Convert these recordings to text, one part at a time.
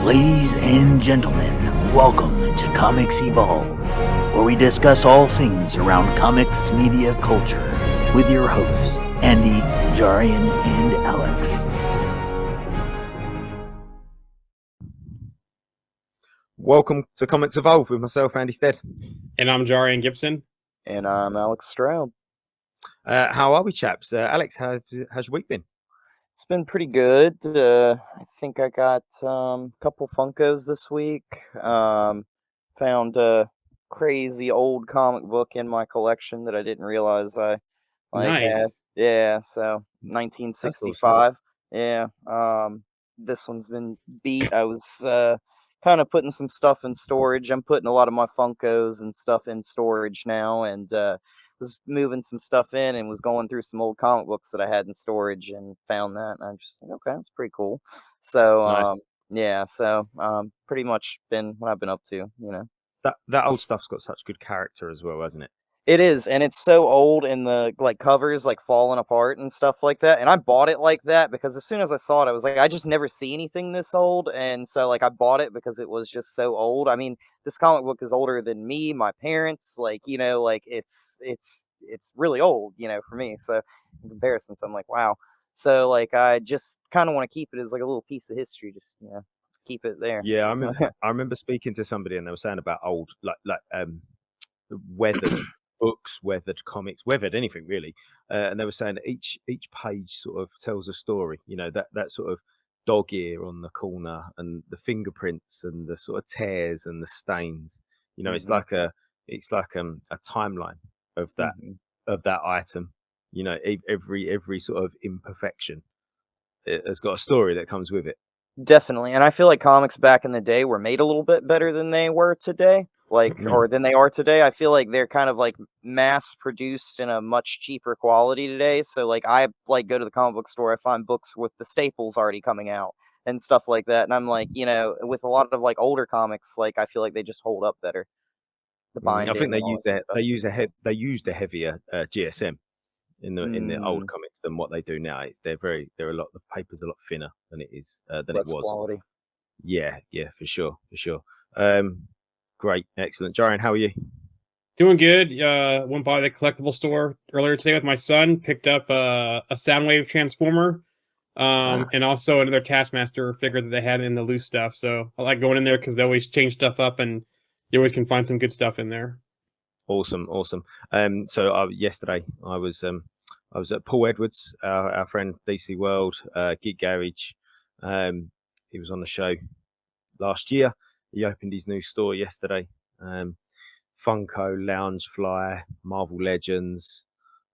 Ladies and gentlemen, welcome to Comics Evolve, where we discuss all things around comics media culture with your hosts, Andy, Jarian, and Alex. Welcome to Comics Evolve with myself, Andy Stead. And I'm Jarian Gibson. And I'm Alex Stroud. How are we, chaps? Alex, how's your week been? It's been pretty good. I think I got a couple Funkos this week. Found a crazy old comic book in my collection that I didn't realize I had. Nice. Yeah, so 1965. Yeah. This one's been beat. I was kind of putting some stuff in storage. I'm putting a lot of my Funkos and stuff in storage now, and was moving some stuff in and was going through some old comic books that I had in storage and found that, and I'm just like, okay, that's pretty cool. So Nice. yeah, so pretty much been what I've been up to, That old stuff's got such good character as well, hasn't it? It is, and it's so old, and the covers falling apart and stuff like that. And I bought it like that because as soon as I saw it, I was like, I just never see anything this old, and so I bought it because it was just so old. I mean, this comic book is older than me, my parents, it's really old, for me. So in comparison, so I'm like, wow. So I just kind of want to keep it as a little piece of history, just keep it there. Yeah, I remember speaking to somebody and they were saying about old weathered books, weathered comics, weathered anything really, and they were saying that each page sort of tells a story. That sort of dog ear on the corner and the fingerprints and the sort of tears and the stains. It's like a timeline of that item. Every sort of imperfection, it has got a story that comes with it. Definitely, and I feel like comics back in the day were made a little bit better than they were today. Or than they are today. I feel like they're kind of mass produced in a much cheaper quality today. So I go to the comic book store, I find books with the staples already coming out and stuff like that. And I'm with a lot of older comics, I feel like they just hold up better. The binding. I think they used a heavier GSM in the old comics than what they do now. The paper's a lot thinner than it is than Less it was. Quality. Yeah, for sure. Great, excellent. Jarian, how are you? Doing good. Went by the collectible store earlier today with my son. Picked up a Soundwave Transformer, and also another Taskmaster figure that they had in the loose stuff. So I like going in there because they always change stuff up, and you always can find some good stuff in there. Awesome. So yesterday I was at Paul Edwards, our friend DC World, Geek Garage. He was on the show last year. He opened his new store yesterday. Funko, Loungefly, Marvel Legends.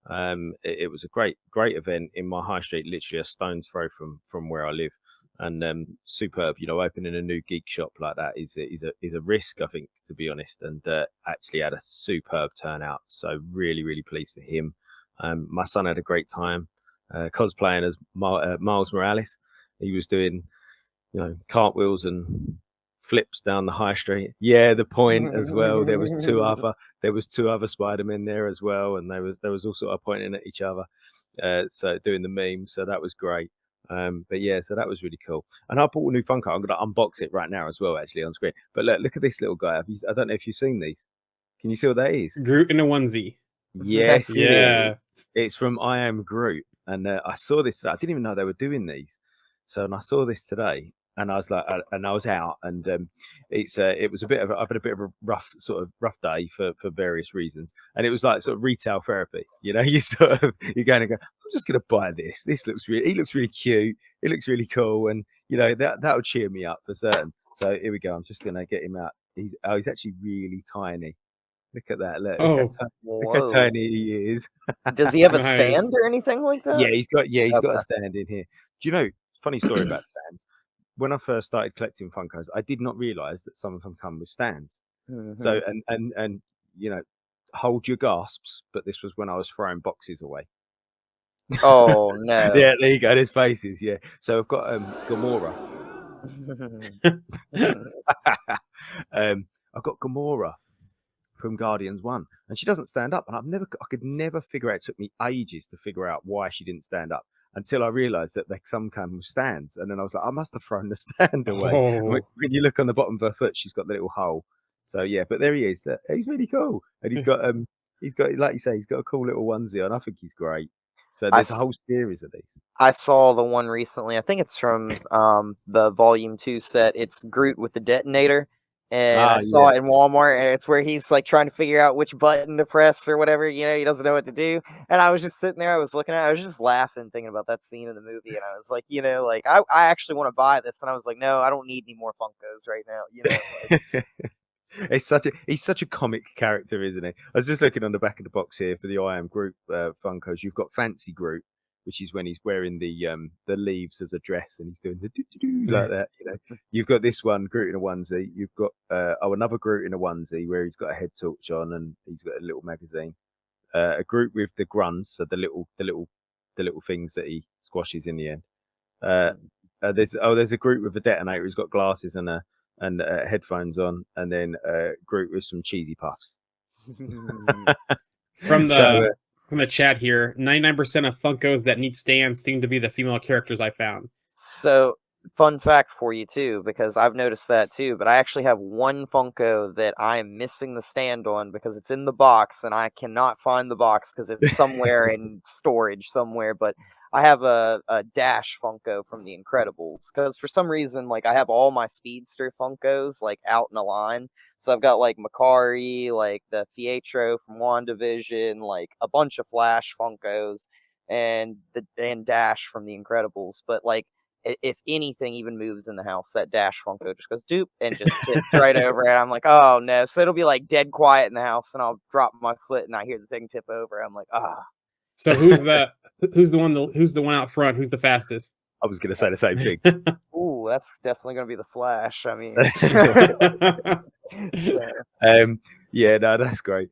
It was a great event in my high street, literally a stone's throw from where I live, and superb. Opening a new geek shop like that is a risk, I think, to be honest. And actually had a superb turnout. So really, really pleased for him. My son had a great time cosplaying as Miles Morales. He was doing cartwheels and flips down the high street. Yeah, the point as well. There was two other Spider-Men there as well, and there was all sort of pointing at each other, so doing the meme. So that was great. But yeah, so that was really cool. And I bought a new Funko. I'm gonna unbox it right now as well, actually on screen. But look at this little guy. I don't know if you've seen these. Can you see what that is? Groot in a onesie. Yes, yeah. It's from I Am Groot, and I saw this. I didn't even know they were doing these. So, and I saw this today. And I was and I was out, and it was I've had a bit of a rough day for various reasons, and it was sort of retail therapy. You're going to go, I'm just going to buy this. He looks really cute. It looks really cool, and that'll cheer me up for certain. So here we go. I'm just going to get him out. He's actually really tiny. Look at that. Look how tiny he is. Does he have a stand or anything like that? Yeah, he's got a stand in here. Do you know? Funny story about stands. When I first started collecting Funkos, I did not realise that some of them come with stands. Mm-hmm. So and hold your gasps. But this was when I was throwing boxes away. Oh no! Yeah, there you go. There's faces. Yeah. So I've got Gamora. I've got Gamora from Guardians 1, and she doesn't stand up, and I could never figure out. It took me ages to figure out why she didn't stand up. until I realised that some come with stands, and then I was like, I must have thrown the stand away. Oh. When you look on the bottom of her foot, she's got the little hole. So yeah, but there he is. He's really cool, and he's got like you say, he's got a cool little onesie on. I think he's great. So there's a whole series of these. I saw the one recently. I think it's from the Volume 2 set. It's Groot with the detonator. And I saw it in Walmart, and it's where he's like trying to figure out which button to press or whatever. You know, he doesn't know what to do. And I was just sitting there, I was looking at it, I was just laughing, thinking about that scene in the movie. And I was like, you know, like I actually want to buy this. And I was like, no, I don't need any more Funkos right now. You know, like, he's such a comic character, isn't he? I was just looking on the back of the box here for the I Am Groot Funkos. You've got Fancy Groot, which is when he's wearing the leaves as a dress and he's doing the doo-doo-doo like that. You know, you've got this one Groot in a onesie. You've got another Groot in a onesie where he's got a head torch on and he's got a little magazine. A Groot with the grunts, so the little things that he squashes in the end. There's a Groot with a detonator. He's got glasses and headphones on, and then Groot with some cheesy puffs. From the chat here, 99% of Funkos that need stands seem to be the female characters I found. so fun fact for you too, because I've noticed that too, but I actually have one Funko that I am missing the stand on because it's in the box and I cannot find the box because it's somewhere in storage somewhere. But I have a Dash Funko from The Incredibles because for some reason, like, I have all my Speedster Funkos like out in a line. So I've got like Makari, like the Fietro from WandaVision, like a bunch of Flash Funkos, and Dash from The Incredibles. But like, if anything even moves in the house, that Dash Funko just goes doop and just tips right over, and I'm like, oh no! So it'll be like dead quiet in the house, and I'll drop my foot, and I hear the thing tip over. I'm like, ah. So who's the one out front? Who's the fastest? I was going to say the same thing. Ooh, that's definitely gonna be the Flash. I mean, yeah, no, that's great.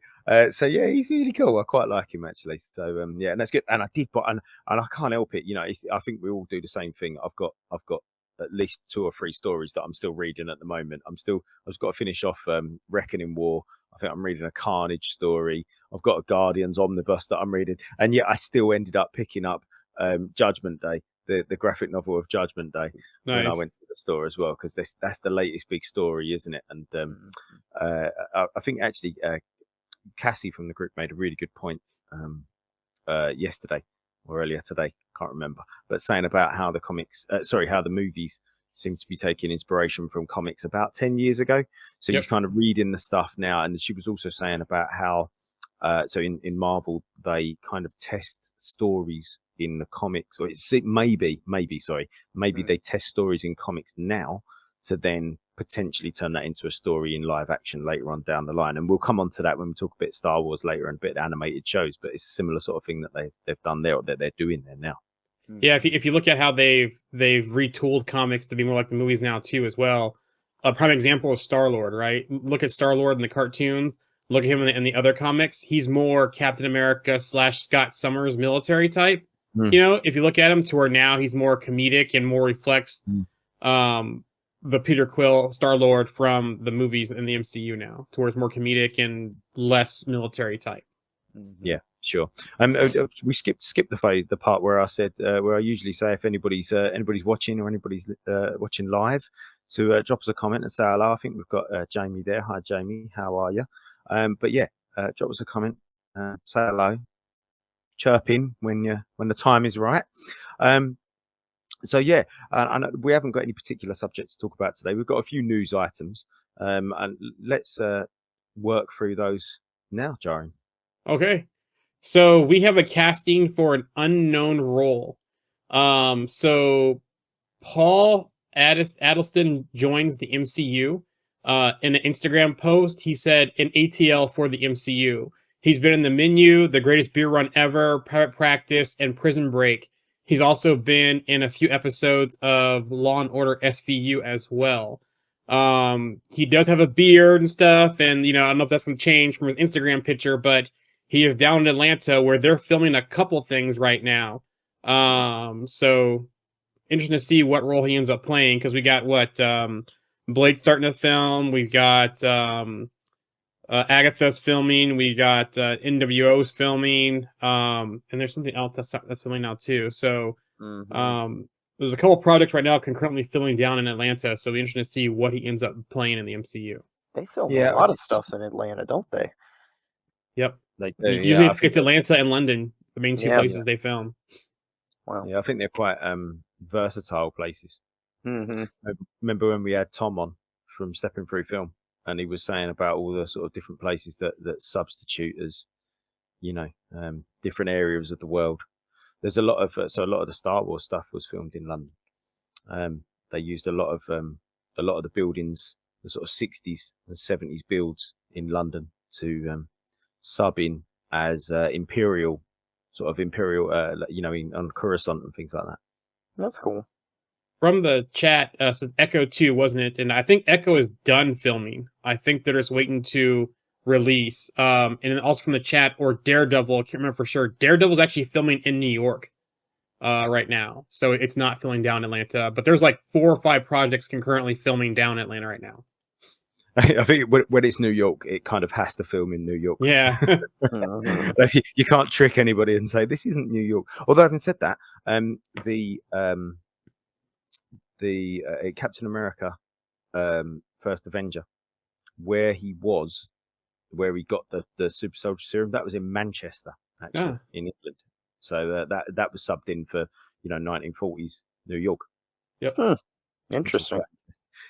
So yeah, he's really cool. I quite like him actually. So yeah, and that's good. And I did, and I can't help it. You know, I think we all do the same thing. I've got at least 2 or 3 stories that I'm still reading at the moment. I've got to finish off Reckoning War. I think I'm reading a Carnage story. I've got a Guardians omnibus that I'm reading, and yet I still ended up picking up Judgment Day, the graphic novel of Judgment Day, when I went to the store as well, because that's the latest big story, isn't it? And I think actually Cassie from the group made a really good point yesterday or earlier today, can't remember, but saying about how how the movies seem to be taking inspiration from comics about 10 years ago. So you're kind of reading the stuff now. And she was also saying about how so in Marvel they kind of test stories in the comics, or maybe they test stories in comics now to then potentially turn that into a story in live action later on down the line. And we'll come on to that when we talk a bit of Star Wars later and a bit of animated shows, but it's a similar sort of thing that they've done there, or that they're doing there now. Yeah, if you look at how they've retooled comics to be more like the movies now too as well. A prime example is Star-Lord, right? Look at Star-Lord in the cartoons. Look at him in the other comics. He's more Captain America / Scott Summers military type. You know, if you look at him to where now he's more comedic and more reflects the Peter Quill Star-Lord from the movies in the MCU now, towards more comedic and less military type. Yeah, sure. We skipped the part where I said where I usually say if anybody's watching or anybody's watching live to drop us a comment and say hello. I think we've got Jamie there. Hi Jamie, how are you? But yeah, drop us a comment, say hello, chirp in when the time is right. So yeah, and we haven't got any particular subjects to talk about today. We've got a few news items, and let's work through those now, Jaren. Okay, so we have a casting for an unknown role. So Paul Addleston joins the MCU. In an Instagram post, he said an ATL for the MCU. He's been in The Menu, The Greatest Beer Run Ever, Private Practice, and Prison Break. He's also been in a few episodes of Law and Order SVU as well. He does have a beard and stuff, and I don't know if that's going to change from his Instagram picture, but he is down in Atlanta where they're filming a couple things right now. So interesting to see what role he ends up playing, because we got Blade starting to film. We've got Agatha's filming. We got NWO's filming. And there's something else that's filming now too. So Mhm. There's a couple projects right now concurrently filming down in Atlanta, so it'll be interesting to see what he ends up playing in the MCU. They film a Yeah, lot of stuff in Atlanta, don't they? Yep. they do. Usually Yeah, I think it's Atlanta and London, the main two Yeah. places they film. Wow. yeah, I think they're quite versatile places. Hmm. I remember when we had Tom on from Stepping Through Film, and he was saying about all the sort of different places that substitute as, you know, different areas of the world. There's a lot of so a lot of the Star Wars stuff was filmed in London. They used a lot of the buildings, the sort of 60s and 70s builds in London to sub in as imperial, you know, on Coruscant and things like that. That's cool. From the chat, says Echo 2, wasn't it? And I think Echo is done filming. I think they're just waiting to release. And then also from the chat, or Daredevil, I can't remember for sure. Daredevil's actually filming in New York right now. So it's not filming down in Atlanta. But there's like 4 or 5 projects concurrently filming down in Atlanta right now. I think when it's New York, it kind of has to film in New York. Yeah. Mhm. You can't trick anybody and say this isn't New York. Although having said that, the Captain America First Avenger, where he got the super soldier serum, that was in Manchester, actually, in England. So that was subbed in for, you know, 1940s New York. Yep. Hmm. Interesting.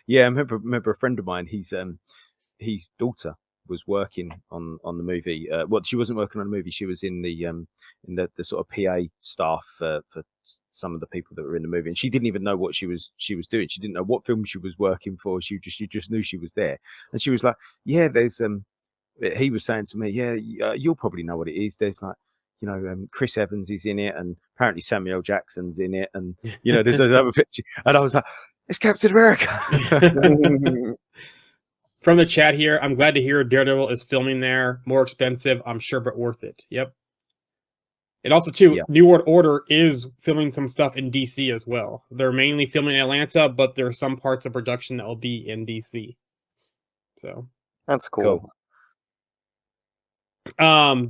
Yeah, I remember a friend of mine. His daughter was working on the movie. Well, she wasn't working on the movie. She was in the sort of PA staff for some of the people that were in the movie, and she didn't even know what she was doing. She didn't know what film she was working for. She just knew she was there, and she was like, "Yeah, there's." He was saying to me, "Yeah, you'll probably know what it is. There's like." You know, Chris Evans is in it, and apparently Samuel Jackson's in it, and you know, there's another picture, and I was like, "It's Captain America." From the chat here, I'm glad to hear Daredevil is filming there. More expensive, I'm sure, but worth it. Yep. And also, too, Yeah. New World Order is filming some stuff in DC as well. They're mainly filming in Atlanta, but there are some parts of production that will be in DC. So That's cool.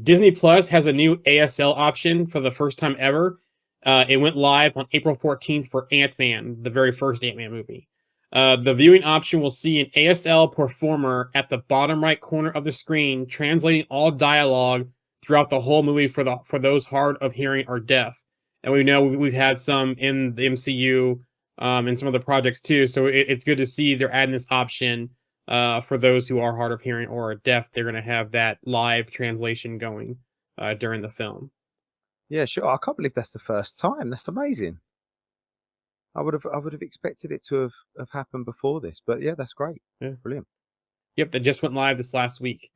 Disney Plus has a new ASL option for the first time ever. It went live on April 14th for Ant-Man, the very first Ant-Man movie. The viewing option will see an ASL performer at the bottom right corner of the screen, translating all dialogue throughout the whole movie for those hard of hearing or deaf. And we know we've had some in the MCU, and some of the projects too. So it's good to see they're adding this option. For those who are hard of hearing or are deaf, they're going to have that live translation going during the film. Yeah, sure. I can't believe that's the first time. That's amazing. I would have expected it to have happened before this, but yeah, that's great. Yeah. Brilliant. Yep, that just went live this last week.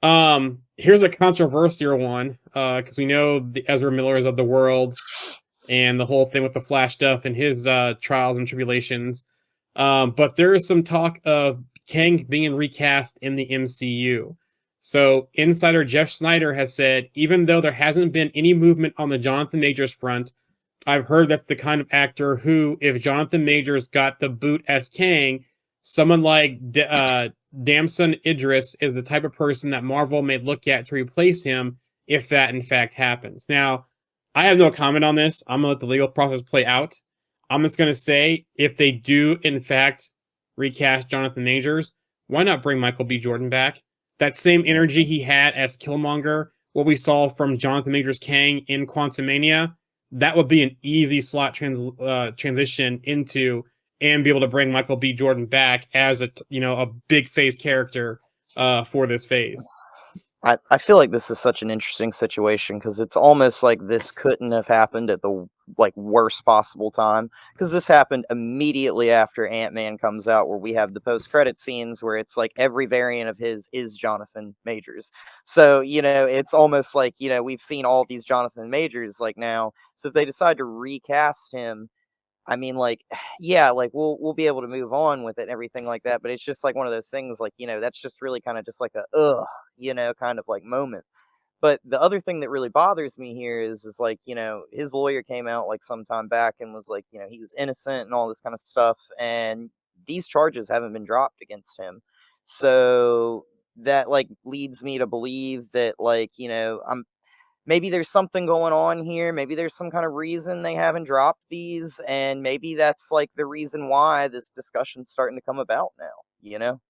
Here's a controversial one, because we know the Ezra Millers of the world and the whole thing with the Flash stuff and his trials and tribulations. But there is some talk of Kang being recast in the MCU. So insider Jeff Snyder has said, even though there hasn't been any movement on the Jonathan Majors front, I've heard that's the kind of actor who, if Jonathan Majors got the boot as Kang, someone like Damson Idris is the type of person that Marvel may look at to replace him if that in fact happens. Now, I have no comment on this. I'm gonna let the legal process play out. I'm just gonna say, if they do in fact recast Jonathan Majors, why not bring Michael B. Jordan back? That same energy he had as Killmonger, what we saw from Jonathan Majors Kang in Quantumania, that would be an easy slot transition into, and be able to bring Michael B. Jordan back as a big face character for this phase. I feel like this is such an interesting situation because it's almost like this couldn't have happened at the worst possible time, because this happened immediately after Ant-Man comes out, where we have the post-credit scenes where it's like every variant of his is Jonathan Majors. So, it's almost like, we've seen all these Jonathan Majors now. So if they decide to recast him, I mean, yeah, we'll be able to move on with it and everything like that. But it's just like one of those things, that's just really kind of just like a kind of moment. But the other thing that really bothers me here is his lawyer came out some time back and was he's innocent and all this kind of stuff, and these charges haven't been dropped against him. So that leads me to believe that maybe there's something going on here. Maybe there's some kind of reason they haven't dropped these, and maybe that's like the reason why this discussion's starting to come about now, you know?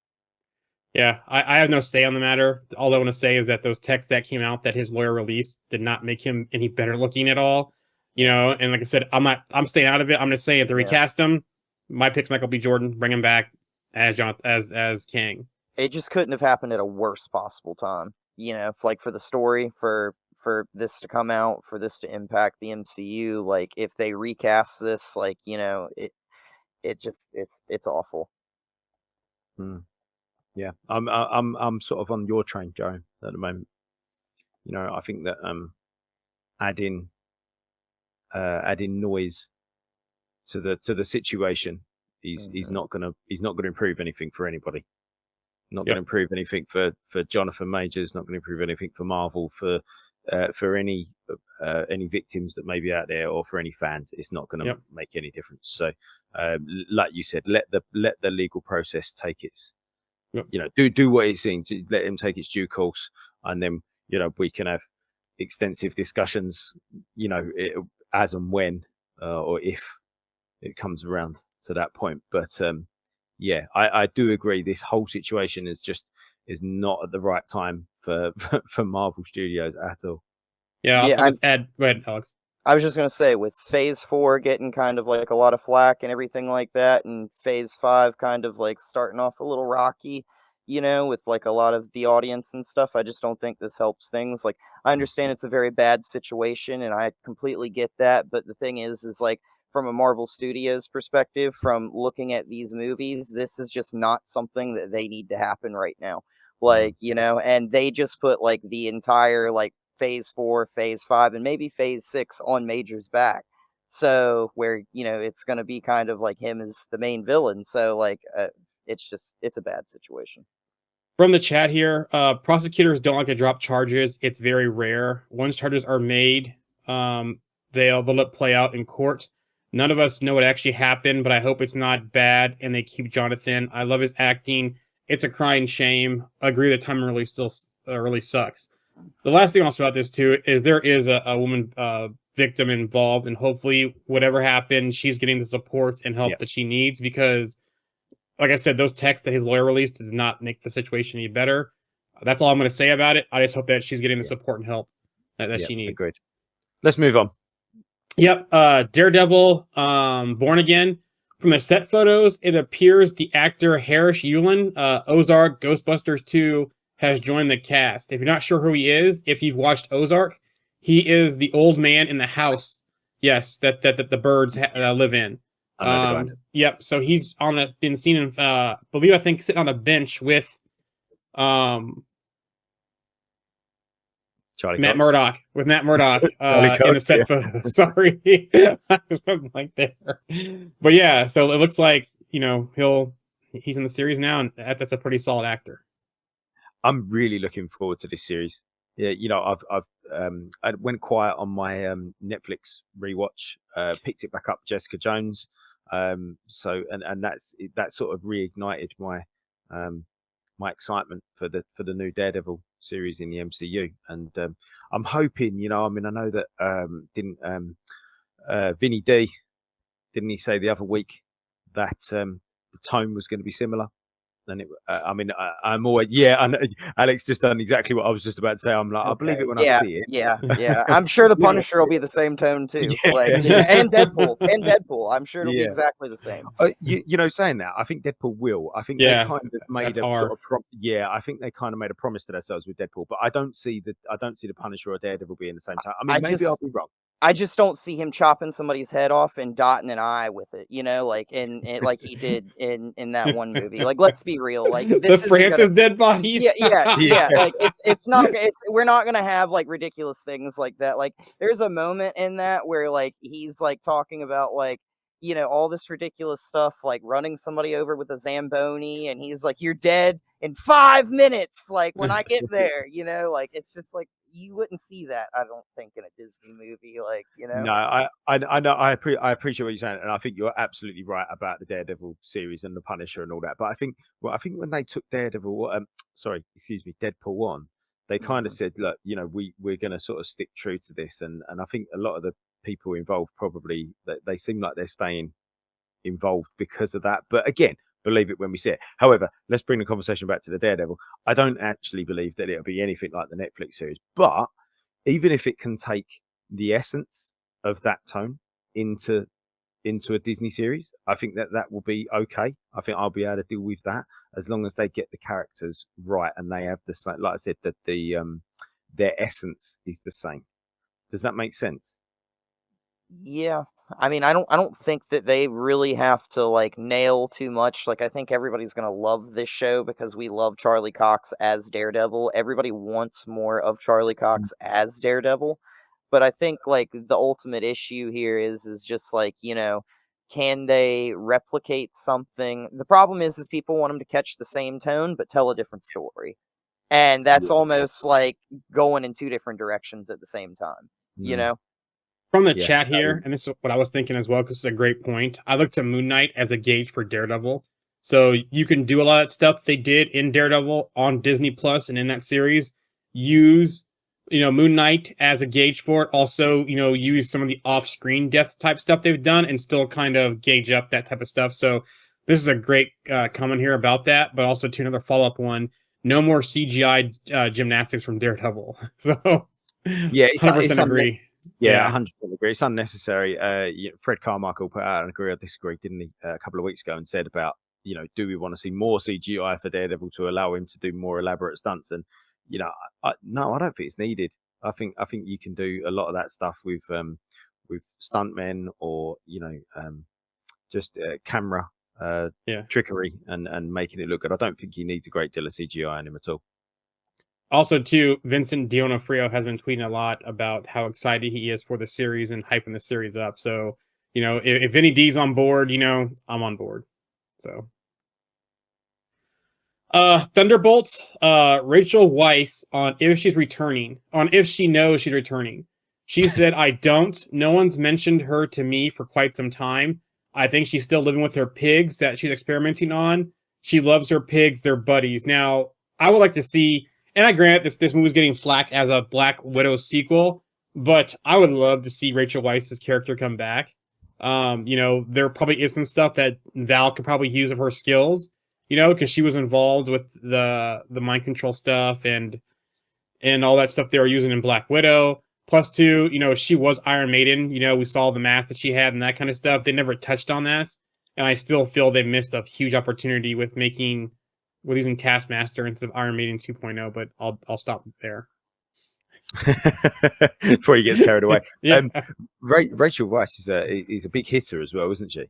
Yeah, I have no say on the matter. All I want to say is that those texts that came out that his lawyer released did not make him any better looking at all. And like I said, I'm staying out of it. I'm gonna say if they recast him, my pick's Michael B. Jordan. Bring him back as King. It just couldn't have happened at a worse possible time. Like for the story, for this to come out, for this to impact the MCU. Like if they recast this, like it's awful. Yeah, I'm sort of on your train, Joe, at the moment. I think that adding noise to the situation he's not gonna improve anything for anybody. Not going to improve anything for Jonathan Majors. Not going to improve anything for Marvel. For any victims that may be out there, or for any fans, it's not going to make any difference. So, like you said, let the legal process take its. Do what it's saying to let him take its due course, and then we can have extensive discussions. As and when or if it comes around to that point. But I do agree. This whole situation is not at the right time for Marvel Studios at all. Yeah, I'll just add. Go ahead, Alex. I was just going to say, with Phase 4 getting kind of like a lot of flack and everything like that, and Phase 5 kind of like starting off a little rocky, with like a lot of the audience and stuff, I just don't think this helps things. Like, I understand it's a very bad situation, and I completely get that, but the thing is like, from a Marvel Studios perspective, from looking at these movies, this is just not something that they need to happen right now. Like, and they just put like the entire like Phase 4, Phase 5, and maybe Phase 6 on Major's back. So where, it's going to be kind of like him as the main villain. So like, it's a bad situation. From the chat here, prosecutors don't like to drop charges. It's very rare. Once charges are made, they'll let it play out in court. None of us know what actually happened, but I hope it's not bad and they keep Jonathan. I love his acting. It's a crying shame. I agree the time really still really sucks. The last thing also about this too is there is a woman victim involved, and hopefully whatever happened, she's getting the support and help that she needs, because like I said, those texts that his lawyer released does not make the situation any better. That's all I'm going to say about it. I just hope that she's getting the support and help that she needs. Agreed. Let's move on. Yep. Daredevil, Born Again. From the set photos, it appears the actor Harris Yulin, Ozark, Ghostbusters 2, has joined the cast. If you're not sure who he is, if you've watched Ozark, he is the old man in the house. Yes, that the birds live in. Yep. So he's been seen in, I think sitting on a bench with, Matt Murdock in the set photo. Sorry, I was blank there. But yeah, so it looks like he's in the series now, and that's a pretty solid actor. I'm really looking forward to this series. Yeah, I went quiet on my Netflix rewatch, picked it back up, Jessica Jones. So that sort of reignited my my excitement for the new Daredevil series in the MCU, and I'm hoping, I know that didn't Vinny D, didn't he say the other week that the tone was going to be similar? And I'm always I know, Alex just done exactly what I was just about to say. I'm like, I believe it when I see it. Yeah. I'm sure the Punisher will be the same tone too. And Deadpool. I'm sure it'll be exactly the same. Saying that, I think Deadpool will. I think they kind of made a sort of I think they kind of made a promise to themselves with Deadpool, but I don't see the Punisher or Daredevil being the same time. Maybe I'll be wrong. I just don't see him chopping somebody's head off and dotting an eye with it, like like he did in that one movie. Like, let's be real. Like, this the Francis dead bodies. Yeah. Like, it's not. We're not gonna have like ridiculous things like that. Like, there's a moment in that where like he's like talking about like all this ridiculous stuff, like running somebody over with a Zamboni, and he's like, "You're dead in 5 minutes." Like, when I get there, like, it's just like, you wouldn't see that, I don't think, in a Disney movie, like, No, I know, I appreciate what you're saying, and I think you're absolutely right about the Daredevil series and the Punisher and all that. But I think when they took Deadpool on, They kind of said, look, we're going to sort of stick true to this, and I think a lot of the people involved probably they seem like they're staying involved because of that. But again, believe it when we see it. However, let's bring the conversation back to the Daredevil. I don't actually believe that it'll be anything like the Netflix series, but even if it can take the essence of that tone into a Disney series, I think that will be okay. I think I'll be able to deal with that as long as they get the characters right and they have the same, like I said, that their essence is the same. Does that make sense? Yeah. I mean, I don't think that they really have to like nail too much. Like, I think everybody's gonna love this show because we love Charlie Cox as Daredevil. Everybody wants more of Charlie Cox as Daredevil. But I think like the ultimate issue here is just like, can they replicate something? The problem is people want them to catch the same tone but tell a different story. And that's almost like going in two different directions at the same time, From the chat here, and this is what I was thinking as well, because this is a great point. I looked at Moon Knight as a gauge for Daredevil. So you can do a lot of stuff they did in Daredevil on Disney Plus and in that series. Use, Moon Knight as a gauge for it. Also, use some of the off-screen death type stuff they've done and still kind of gauge up that type of stuff. So this is a great comment here about that, but also to another follow-up one. No more CGI gymnastics from Daredevil. So yeah, 100% agree. Yeah, 100% agree. It's unnecessary. Fred Carmichael put out an agree or disagree, didn't he, a couple of weeks ago, and said about, do we want to see more CGI for Daredevil to allow him to do more elaborate stunts? And no, I don't think it's needed. I think you can do a lot of that stuff with stuntmen or just camera trickery and making it look good. I don't think he needs a great deal of CGI in him at all. Also, too, Vincent D'Onofrio has been tweeting a lot about how excited he is for the series and hyping the series up. So, if Vinny D's on board, I'm on board. So, Thunderbolts, Rachel Weisz on if she's returning, on if she knows she's returning. She said, I don't. No one's mentioned her to me for quite some time. I think she's still living with her pigs that she's experimenting on. She loves her pigs. They're buddies. Now, I would like to see... And I grant this movie's getting flack as a Black Widow sequel, but I would love to see Rachel Weisz's character come back. There probably is some stuff that Val could probably use of her skills, because she was involved with the mind control stuff and all that stuff they were using in Black Widow. Plus, too, she was Iron Maiden. We saw the mask that she had and that kind of stuff. They never touched on that, and I still feel they missed a huge opportunity with using Taskmaster instead of Iron Maiden 2.0, but I'll stop there. Before he gets carried away. Yeah. Rachel Weisz is a big hitter as well, isn't she?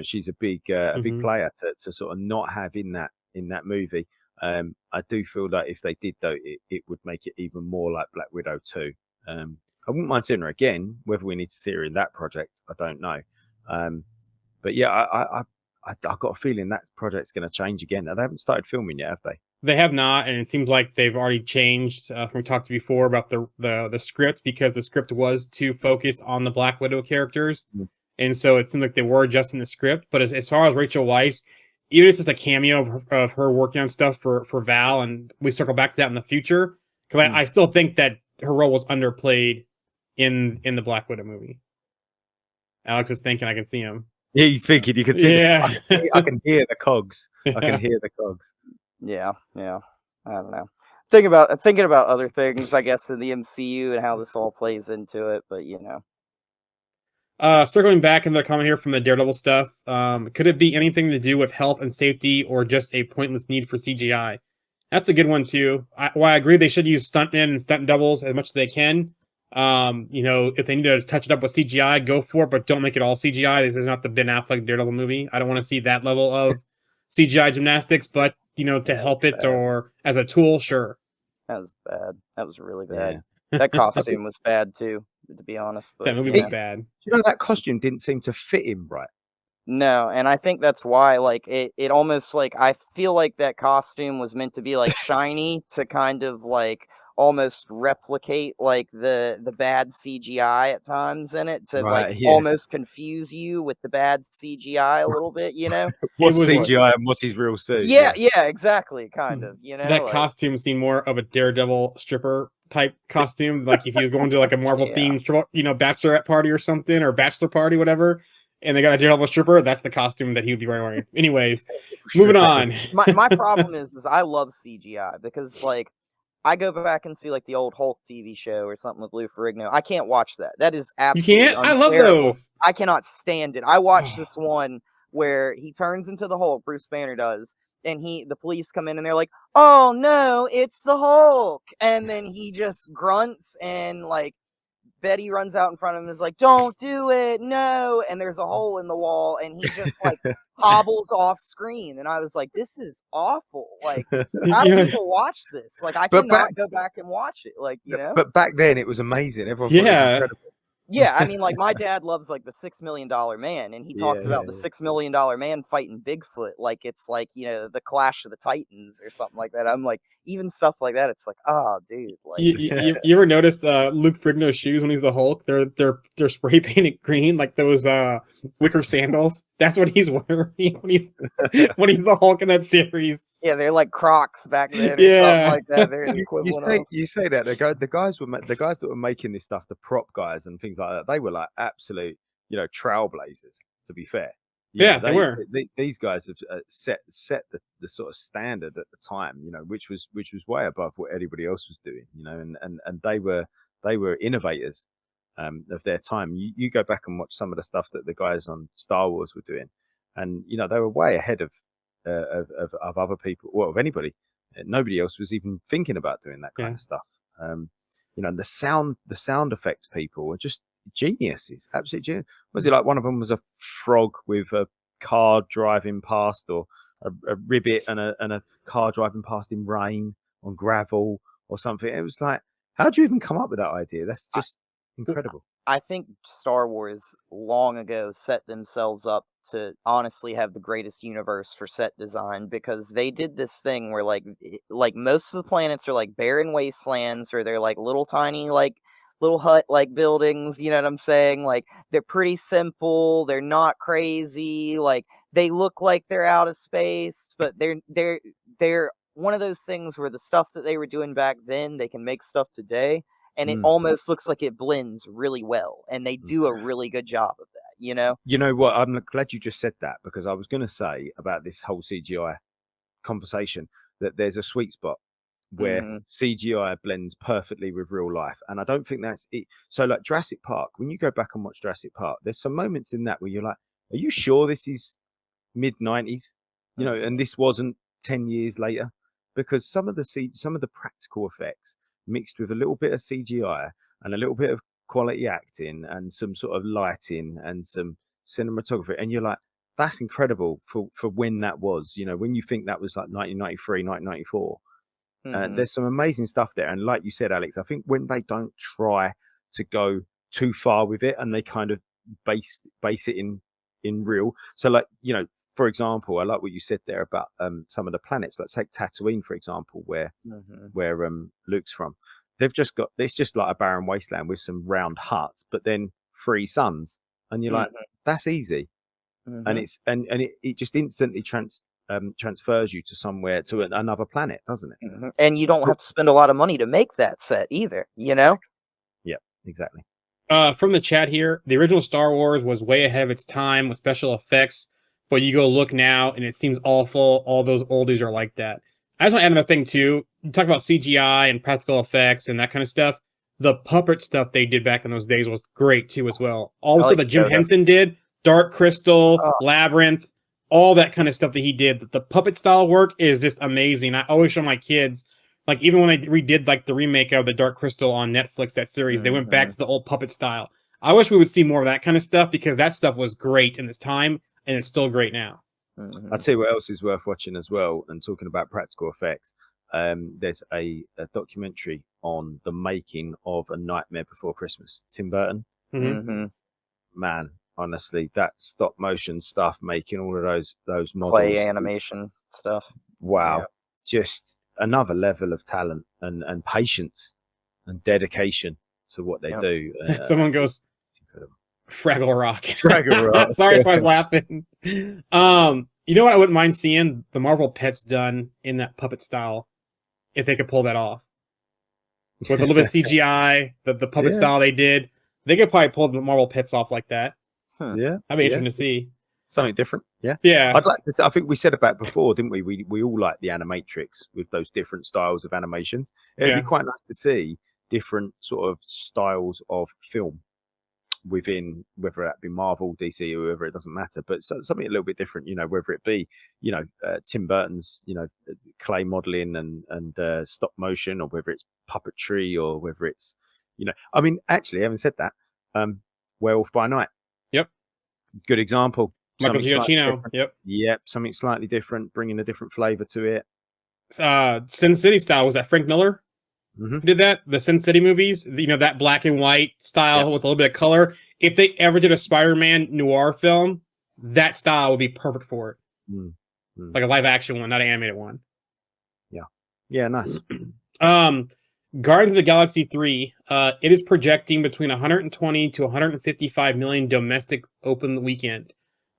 She's a big player to sort of not have in that movie. I do feel that if they did though, it would make it even more like Black Widow 2. I wouldn't mind seeing her again. Whether we need to see her in that project, I don't know. But yeah, I've got a feeling that project's going to change again. Now, they haven't started filming yet, have they? They have not, and it seems like they've already changed from we talked before about the script, because the script was too focused on the Black Widow characters, and so it seemed like they were adjusting the script. But as far as Rachel Weisz, even if it's just a cameo of her working on stuff for Val, and we circle back to that in the future, because I still think that her role was underplayed in the Black Widow movie. Alex is thinking, I can see him. Yeah, he's thinking. You can see. Yeah. I can hear the cogs. I can hear the cogs. Yeah. I don't know. Thinking about other things, I guess, in the MCU and how this all plays into it, but Circling back in the comment here from the Daredevil stuff, could it be anything to do with health and safety or just a pointless need for CGI? That's a good one too. I agree they should use stuntmen and stunt doubles as much as they can. If they need to touch it up with CGI, go for it, but don't make it all CGI. This is not the Ben Affleck Daredevil movie. I don't want to see that level of CGI gymnastics, but to help it or as a tool, sure. That was bad. That was really bad. Yeah. That costume was bad too, to be honest. But, that movie was bad. That costume didn't seem to fit him right. No, and I think that's why, it almost I feel like that costume was meant to be shiny to kind of almost replicate like the bad CGI at times in it to Right, like yeah. almost confuse you with the bad CGI a little bit, you know? What's was like- CGI and what's his real suit? Yeah, exactly, kind of, you know? That like, costume seemed more of a Daredevil stripper type costume, like if he was going to like a Marvel themed, bachelorette party or something, or bachelor party, whatever. And they got a Daredevil stripper. That's the costume that he would be wearing. Anyways, moving on. my problem is I love CGI because like I go back and see like the old Hulk TV show or something with Lou Ferrigno. I can't watch that. That is You absolutely can't? I love unbearable. those. I cannot stand it. I watched this one where he turns into the Hulk, Bruce Banner does, and the police come in and they're like, "Oh no, it's the Hulk!" And then he just grunts and like Betty runs out in front of him and is like, "Don't do it, no!" And there's a hole in the wall, and he just like hobbles off screen. And I was like, "This is awful! Like, how do people watch this? Like, I cannot go back and watch it. Like, you know." But back then it was amazing. Everyone thought it was incredible. Yeah, I mean, like my dad loves like the $6 Million Man, and he talks about the $6 Million Man fighting Bigfoot like it's like the Clash of the Titans or something like that. I'm like, even stuff like that, it's like, oh, dude. Like, You ever notice Luke Ferrigno's shoes when he's the Hulk? They're spray painted green, like those wicker sandals. That's what he's wearing when he's the Hulk in that series. Yeah, they're like Crocs back then, or something like that. They're the equivalent. You say that the guys that were making this stuff, the prop guys and things like that, they were like absolute, trailblazers. To be fair, they were. These guys have set the sort of standard at the time, which was way above what anybody else was doing, and they were innovators of their time. You go back and watch some of the stuff that the guys on Star Wars were doing, and they were way ahead of other people, well, of anybody. Nobody else was even thinking about doing that kind of stuff. The sound effects people were just geniuses, absolute genius. Was it like one of them was a frog with a car driving past, or a ribbit and a car driving past in rain on gravel or something? It was like, how do you even come up with that idea? That's just incredible. I think Star Wars long ago set themselves up to honestly have the greatest universe for set design, because they did this thing where like most of the planets are like barren wastelands, or they're like little tiny like little hut like buildings, you know what I'm saying? Like they're pretty simple, they're not crazy, like they look like they're out of space, but they're one of those things where the stuff that they were doing back then, they can make stuff today. And it almost looks like it blends really well, and they do a really good job of that, You know what? I'm glad you just said that, because I was going to say about this whole CGI conversation that there's a sweet spot where CGI blends perfectly with real life, and I don't think that's it. So, like Jurassic Park, when you go back and watch Jurassic Park, there's some moments in that where you're like, "Are you sure this is mid-90s?" And this wasn't 10 years later, because some of the practical effects, mixed with a little bit of CGI and a little bit of quality acting and some sort of lighting and some cinematography, and you're like, that's incredible for when that was, when you think that was like 1993, 1994. There's some amazing stuff there. And like you said, Alex, I think when they don't try to go too far with it and they kind of base it in real. So like, for example, I like what you said there about some of the planets. Let's take Tatooine, for example, where Luke's from. They've just got, it's just like a barren wasteland with some round huts, but then 3 suns, and you're like, that's easy, and it just instantly transfers you to somewhere, to another planet, doesn't it? And you don't have to spend a lot of money to make that set either. Yeah, exactly. From the chat here, the original Star Wars was way ahead of its time with special effects. But you go look now, and it seems awful. All those oldies are like that. I just want to add another thing, too. You talk about CGI and practical effects and that kind of stuff. The puppet stuff they did back in those days was great, too, as well. All the stuff that Jim Henson did, Dark Crystal, Labyrinth, all that kind of stuff that he did. The puppet style work is just amazing. I always show my kids, like, even when they redid, like, the remake of the Dark Crystal on Netflix, that series, they went back to the old puppet style. I wish we would see more of that kind of stuff, because that stuff was great in this time. And it's still great now. I'll tell you what else is worth watching as well, and talking about practical effects. There's a documentary on the making of A Nightmare Before Christmas. Tim Burton. Man, honestly, that stop motion stuff, making all of those models, play animation stuff. Wow. Yeah. Just another level of talent and patience and dedication to what they do. Someone goes, Fraggle Rock. Fraggle Rock. Sorry, that's why I was laughing. You know what I wouldn't mind seeing? The Marvel pets done in that puppet style, if they could pull that off. With a little bit of CGI, the puppet style they did, they could probably pull the Marvel pets off like that. Yeah. That'd be interesting to see. Something different. Yeah. Yeah. I'd like to say, I think we said about before, didn't we? We all like the animatrix with those different styles of animations. It'd be quite nice to see different sort of styles of film within, whether that be Marvel, DC, or whoever, it doesn't matter, but something a little bit different, whether it be, Tim Burton's, clay modeling and stop motion, or whether it's puppetry, or whether it's, I mean, actually, having said that, Werewolf by Night. Yep. Good example. Michael Giacchino. Yep. Yep. Something slightly different, bringing a different flavor to it. Sin City style, was that Frank Miller? Mm-hmm. Who did that? The Sin City movies, that black and white style with a little bit of color. If they ever did a Spider-Man noir film, that style would be perfect for it. Mm-hmm. Like a live action one, not an animated one. Yeah. Yeah, nice. Guardians of the Galaxy 3, it is projecting between 120 to 155 million domestic open weekend.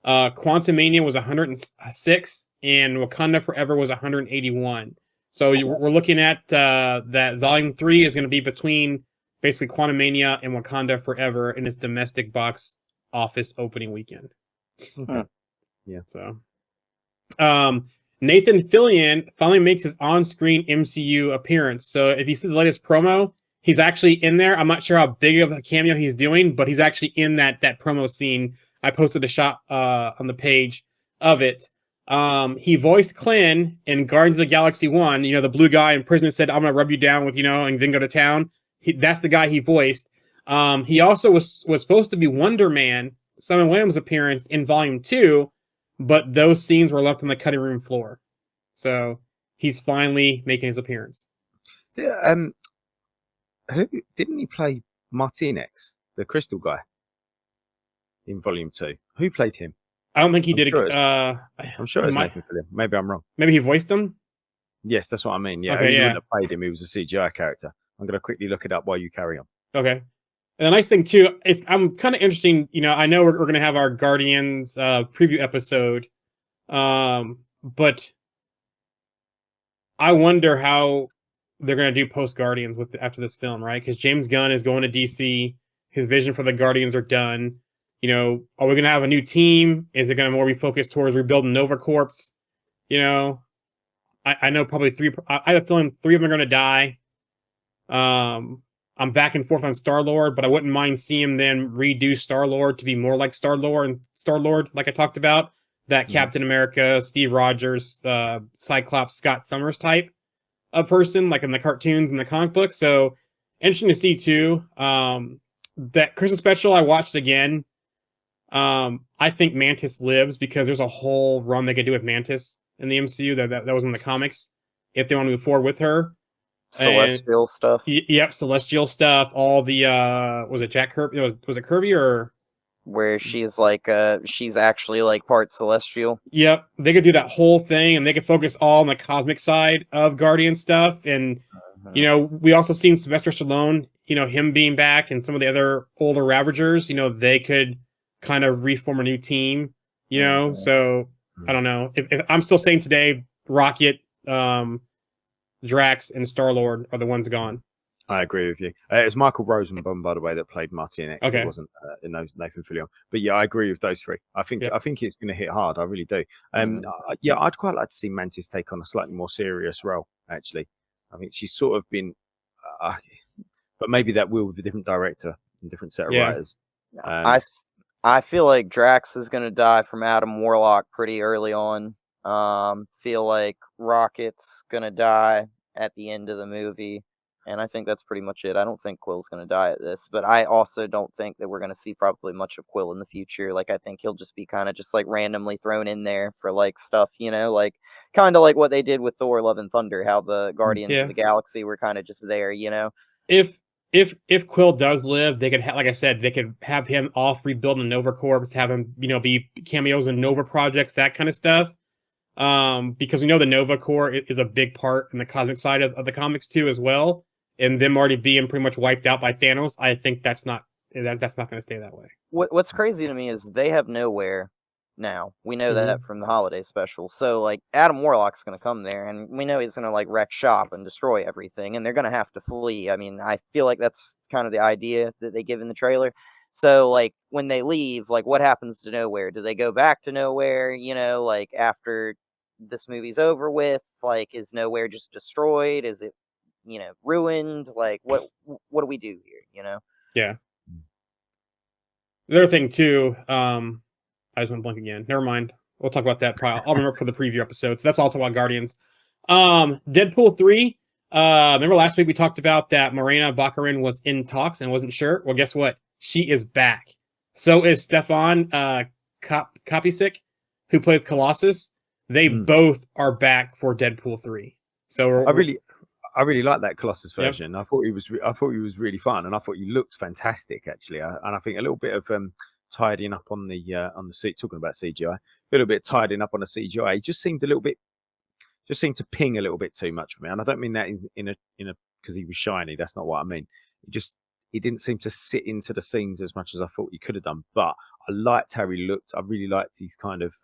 Quantumania was 106, and Wakanda Forever was 181. So we're looking at that Volume 3 is going to be between basically Quantumania and Wakanda Forever in its domestic box office opening weekend. Okay. Yeah. So, Nathan Fillion finally makes his on-screen MCU appearance. So if you see the latest promo, he's actually in there. I'm not sure how big of a cameo he's doing, but he's actually in that promo scene. I posted a shot on the page of it. He voiced Clint in Guardians of the Galaxy 1, the blue guy in prison that said, I'm going to rub you down with, and then go to town. That's the guy he voiced. He also was supposed to be Wonder Man, Simon Williams' appearance in Volume 2, but those scenes were left on the cutting room floor. So he's finally making his appearance. Who didn't he play Martinez, the crystal guy, in Volume 2? Who played him? I don't think he did. I'm sure it's Nathan Fillion. Maybe I'm wrong. Maybe he voiced him? Yes, that's what I mean. Yeah, okay, he wouldn't have played him. He was a CGI character. I'm going to quickly look it up while you carry on. Okay. And the nice thing, too, is I'm kind of interesting. I know we're going to have our Guardians preview episode, but I wonder how they're going to do post-Guardians after this film, right? Because James Gunn is going to DC. His vision for the Guardians are done. Are we going to have a new team? Is it going to more be focused towards rebuilding Nova Corps? I know probably three. I have a feeling 3 of them are going to die. I'm back and forth on Star-Lord, but I wouldn't mind seeing them redo Star-Lord to be more like Star-Lord, like I talked about. That Captain America, Steve Rogers, Cyclops, Scott Summers type of person, like in the cartoons and the comic books. So interesting to see too. That Christmas special I watched again. I think Mantis lives because there's a whole run they could do with Mantis in the MCU that was in the comics if they want to move forward with her. Celestial stuff. Yep, Celestial stuff. All the was it Jack Kirby? Was it Kirby or where she's like she's actually like part Celestial? Yep, they could do that whole thing, and they could focus all on the cosmic side of Guardian stuff. And we also seen Sylvester Stallone. Him being back, and some of the other older Ravagers. They could kind of reform a new team. So I don't know. If I'm still saying today, Rocket, Drax, and Star-Lord are the ones gone. I agree with you. It was Michael Rosenbaum, by the way, that played Martinez. Okay. It wasn't Nathan Fillion. But yeah, I agree with those three. I think it's going to hit hard. I really do. I'd quite like to see Mantis take on a slightly more serious role. Actually, I think she's sort of been, but maybe that will with a different director and different set of writers. I feel like Drax is going to die from Adam Warlock pretty early on. Feel like Rocket's going to die at the end of the movie. And I think that's pretty much it. I don't think Quill's going to die at this. But I also don't think that we're going to see probably much of Quill in the future. Like, I think he'll just be kind of just, like, randomly thrown in there for, like, stuff, like, kind of like what they did with Thor, Love and Thunder, how the Guardians of the Galaxy were kind of just there, If Quill does live, they could, like I said, they could have him off rebuilding Nova Corps, have him, be cameos in Nova projects, that kind of stuff. because we know the Nova Corps is a big part in the cosmic side of the comics too, as well. And them already being pretty much wiped out by Thanos, I think that's not going to stay that way. What's crazy to me is they have nowhere now. We know that from the holiday special. So like Adam Warlock's gonna come there, and we know he's gonna like wreck shop and destroy everything, and they're gonna have to flee. I mean, I feel like that's kind of the idea that they give in the trailer. So like when they leave, like what happens to Nowhere? Do they go back to Nowhere? You know, like after this movie's over with, like is Nowhere just destroyed? Is it, you know, ruined? Like what do we do here? You know? Yeah. The other thing too, I just went blank again. Never mind. We'll talk about that. Probably I'll remember for the preview episodes. That's also about Guardians. Deadpool 3. Remember last week we talked about that Morena Baccarin was in talks and wasn't sure. Well, guess what? She is back. So is Stefan Kapisik, who plays Colossus. They both are back for Deadpool 3. So I really like that Colossus version. Yep. I thought he was really fun, and I thought he looked fantastic actually. And I think a little bit of tidying up on the seat. Talking about CGI, a little bit tidying up on the CGI. He just seemed to ping a little bit too much for me. And I don't mean that in a because he was shiny. That's not what I mean. He didn't seem to sit into the scenes as much as I thought he could have done. But I liked how he looked. I really liked his kind of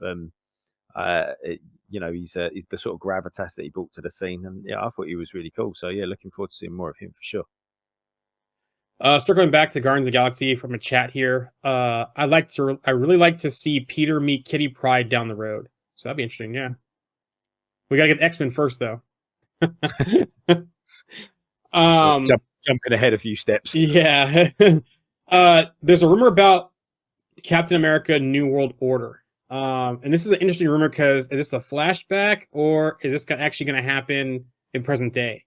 he's the sort of gravitas that he brought to the scene, and yeah, I thought he was really cool. So yeah, looking forward to seeing more of him for sure. Circling back to Guardians of the Galaxy from a chat here, I really like to see Peter meet Kitty Pryde down the road. So that'd be interesting. Yeah, we gotta get X-Men first though. Jumping ahead a few steps. Yeah. There's a rumor about Captain America: New World Order. And this is an interesting rumor because is this a flashback or is this actually going to happen in present day?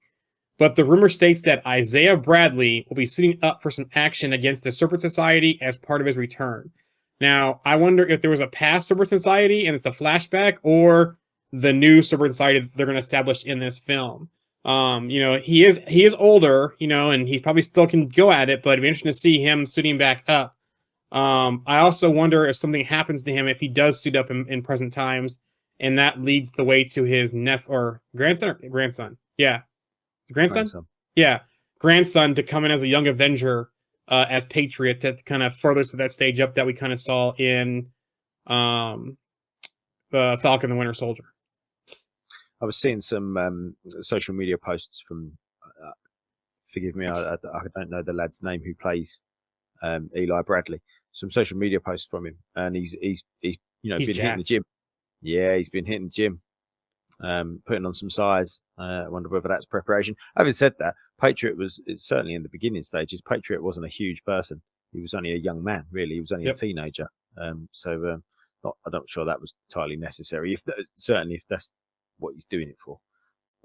But the rumor states that Isaiah Bradley will be suiting up for some action against the Serpent Society as part of his return. Now, I wonder if there was a past Serpent Society and it's a flashback, or the new Serpent Society that they're going to establish in this film. He is older, and he probably still can go at it, but it'd be interesting to see him suiting back up. I also wonder if something happens to him if he does suit up in present times, and that leads the way to his grandson. Yeah. Grandson? Yeah. Grandson to come in as a young Avenger, as Patriot, to kind of further to that stage up that we kind of saw in the Falcon and the Winter Soldier. I was seeing some social media posts from, forgive me, I don't know the lad's name who plays Eli Bradley. Some social media posts from him, and he's been hitting the gym. Yeah, he's been hitting the gym, putting on some size. I wonder whether that's preparation. Having said that, Patriot it's certainly in the beginning stages. Patriot wasn't a huge person. He was only a young man, really. He was only a teenager. I'm not sure that was entirely necessary. Certainly if that's what he's doing it for.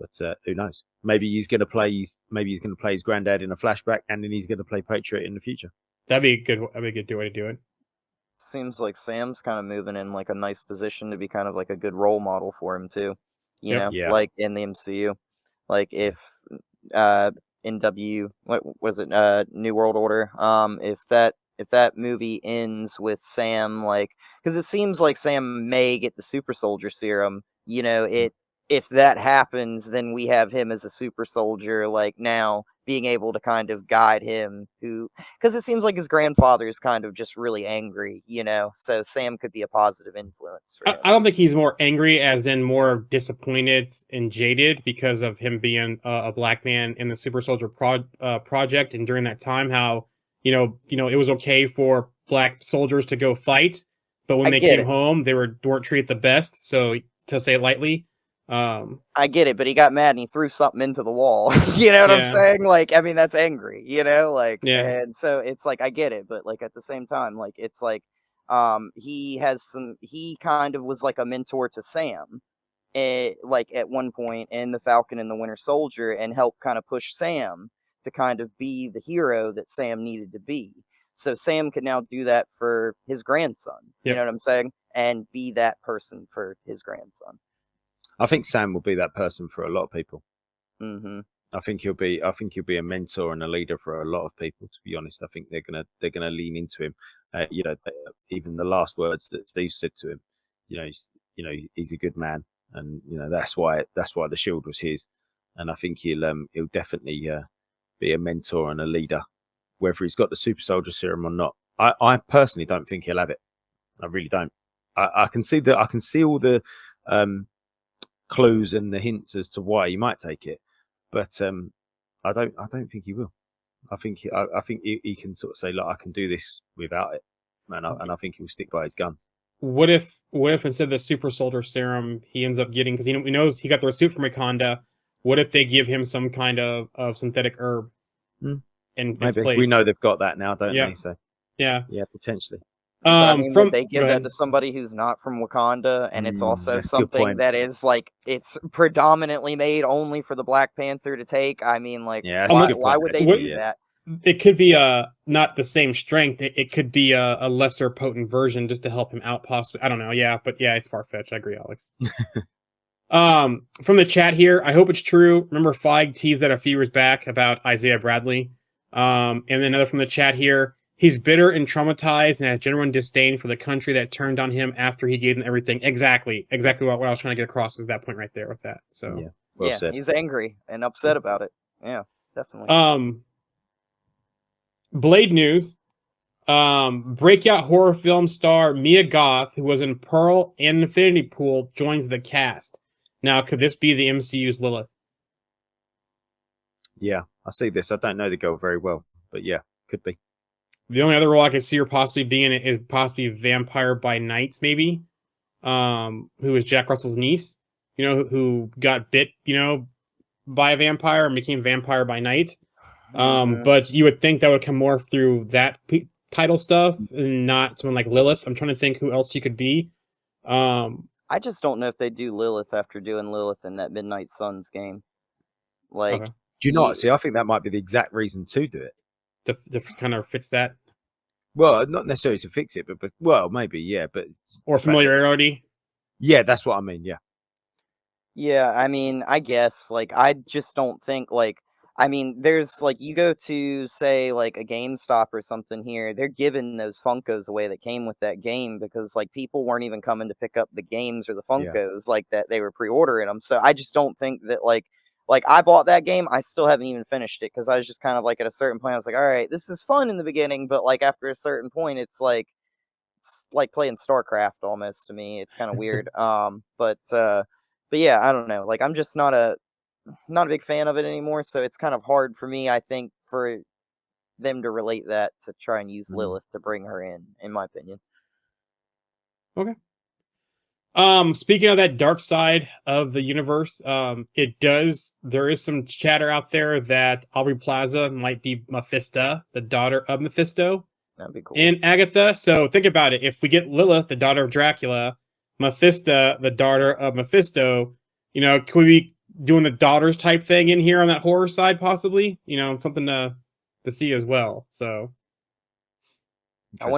But who knows? Maybe he's going to play his granddad in a flashback, and then he's going to play Patriot in the future. That'd be a good way to do it. Seems like Sam's kind of moving in like a nice position to be kind of like a good role model for him too. You know, like in the MCU. Like if what was it, New World Order, if that movie ends with Sam, like, because it seems like Sam may get the super soldier serum, if that happens, then we have him as a super soldier, like now being able to kind of guide him, because it seems like his grandfather is kind of just really angry, so Sam could be a positive influence for him. I don't think he's more angry as in more disappointed and jaded because of him being a black man in the super soldier project, and during that time how it was okay for black soldiers to go fight, but when they came home they weren't treated the best, so to say it lightly. I get it, but he got mad and he threw something into the wall. You know what I'm saying? Like, I mean, that's angry, and so it's like, I get it, but like at the same time, like, it's like, he kind of was like a mentor to Sam, like at one point in the Falcon and the Winter Soldier, and helped kind of push Sam to kind of be the hero that Sam needed to be. So Sam could now do that for his grandson. You know what I'm saying? And be that person for his grandson. I think Sam will be that person for a lot of people. Mm-hmm. I think he'll be a mentor and a leader for a lot of people. To be honest, I think they're gonna lean into him. Even the last words that Steve said to him, he's a good man. and that's why the shield was his. And I think he'll definitely be a mentor and a leader, whether he's got the super soldier serum or not. I personally don't think he'll have it. I really don't. I can see all the clues and the hints as to why he might take it, but I don't think he will. I think he can sort of say, look, I can do this without it, and I think he'll stick by his guns. What if instead of the super soldier serum, he ends up getting, because he knows he got the suit from Wakanda. What if they give him some kind of synthetic herb in its place? We know they've got that now, don't Yeah. they? So Yeah, potentially. Would they give that to somebody who's not from Wakanda, and it's also that's a good something point. that is like it's predominantly made only for the Black Panther to take? I mean, like, Yeah, that's a good why point, would they actually, do yeah. that? it could be not the same strength. It could be a lesser potent version just to help him out, possibly. I don't know. Yeah, but yeah, it's far fetched. I agree, Alex. From the chat here, I hope it's true. Remember, Feig teased that a few years back about Isaiah Bradley. And then another from the chat here. He's bitter and traumatized and has genuine disdain for the country that turned on him after he gave them everything. Exactly what I was trying to get across is that point right there with that. So Yeah, well said. He's angry and upset about it. Yeah, definitely. Blade news. Breakout horror film star Mia Goth, who was in Pearl and Infinity Pool, joins the cast. Now, could this be the MCU's Lilith? Yeah, I see this. I don't know the girl very well, but yeah, could be. The only other role I could see her possibly being in is possibly Vampire by Night, maybe. Who is Jack Russell's niece, who got bit, by a vampire and became Vampire by Night. But you would think that would come more through that title stuff and not someone like Lilith. I'm trying to think who else she could be. I just don't know if they do Lilith after doing Lilith in that Midnight Suns game. Like, Okay. Do you not see? I think that might be the exact reason to do it. To kind of fix that, Well, not necessarily to fix it, but well, maybe, yeah. But or familiarity. Yeah, that's what I mean. Yeah. Yeah, I mean, I guess, like, I just don't think, like, I mean, there's, like, you go to, say, like, a GameStop or something here, they're giving those Funkos away that came with that game because, like, people weren't even coming to pick up the games or the Funkos, like, that they were pre-ordering them. So I just don't think that, like, I bought that game, I still haven't even finished it because I was just kind of, like, at a certain point, I was like, all right, this is fun in the beginning, but, like, after a certain point, it's like playing StarCraft almost to me. It's kind of weird. But yeah, I don't know. Like, I'm just not a big fan of it anymore, so it's kind of hard for me, I think, for them to relate that to try and use Lilith to bring her in my opinion. Okay. Speaking of that dark side of the universe, there is some chatter out there that Aubrey Plaza might be Mephisto, the daughter of Mephisto. That'd be cool. In Agatha. So think about it. If we get Lilith, the daughter of Dracula, Mephisto, the daughter of Mephisto, could we be doing the daughters type thing in here on that horror side, possibly? Something to see as well. So I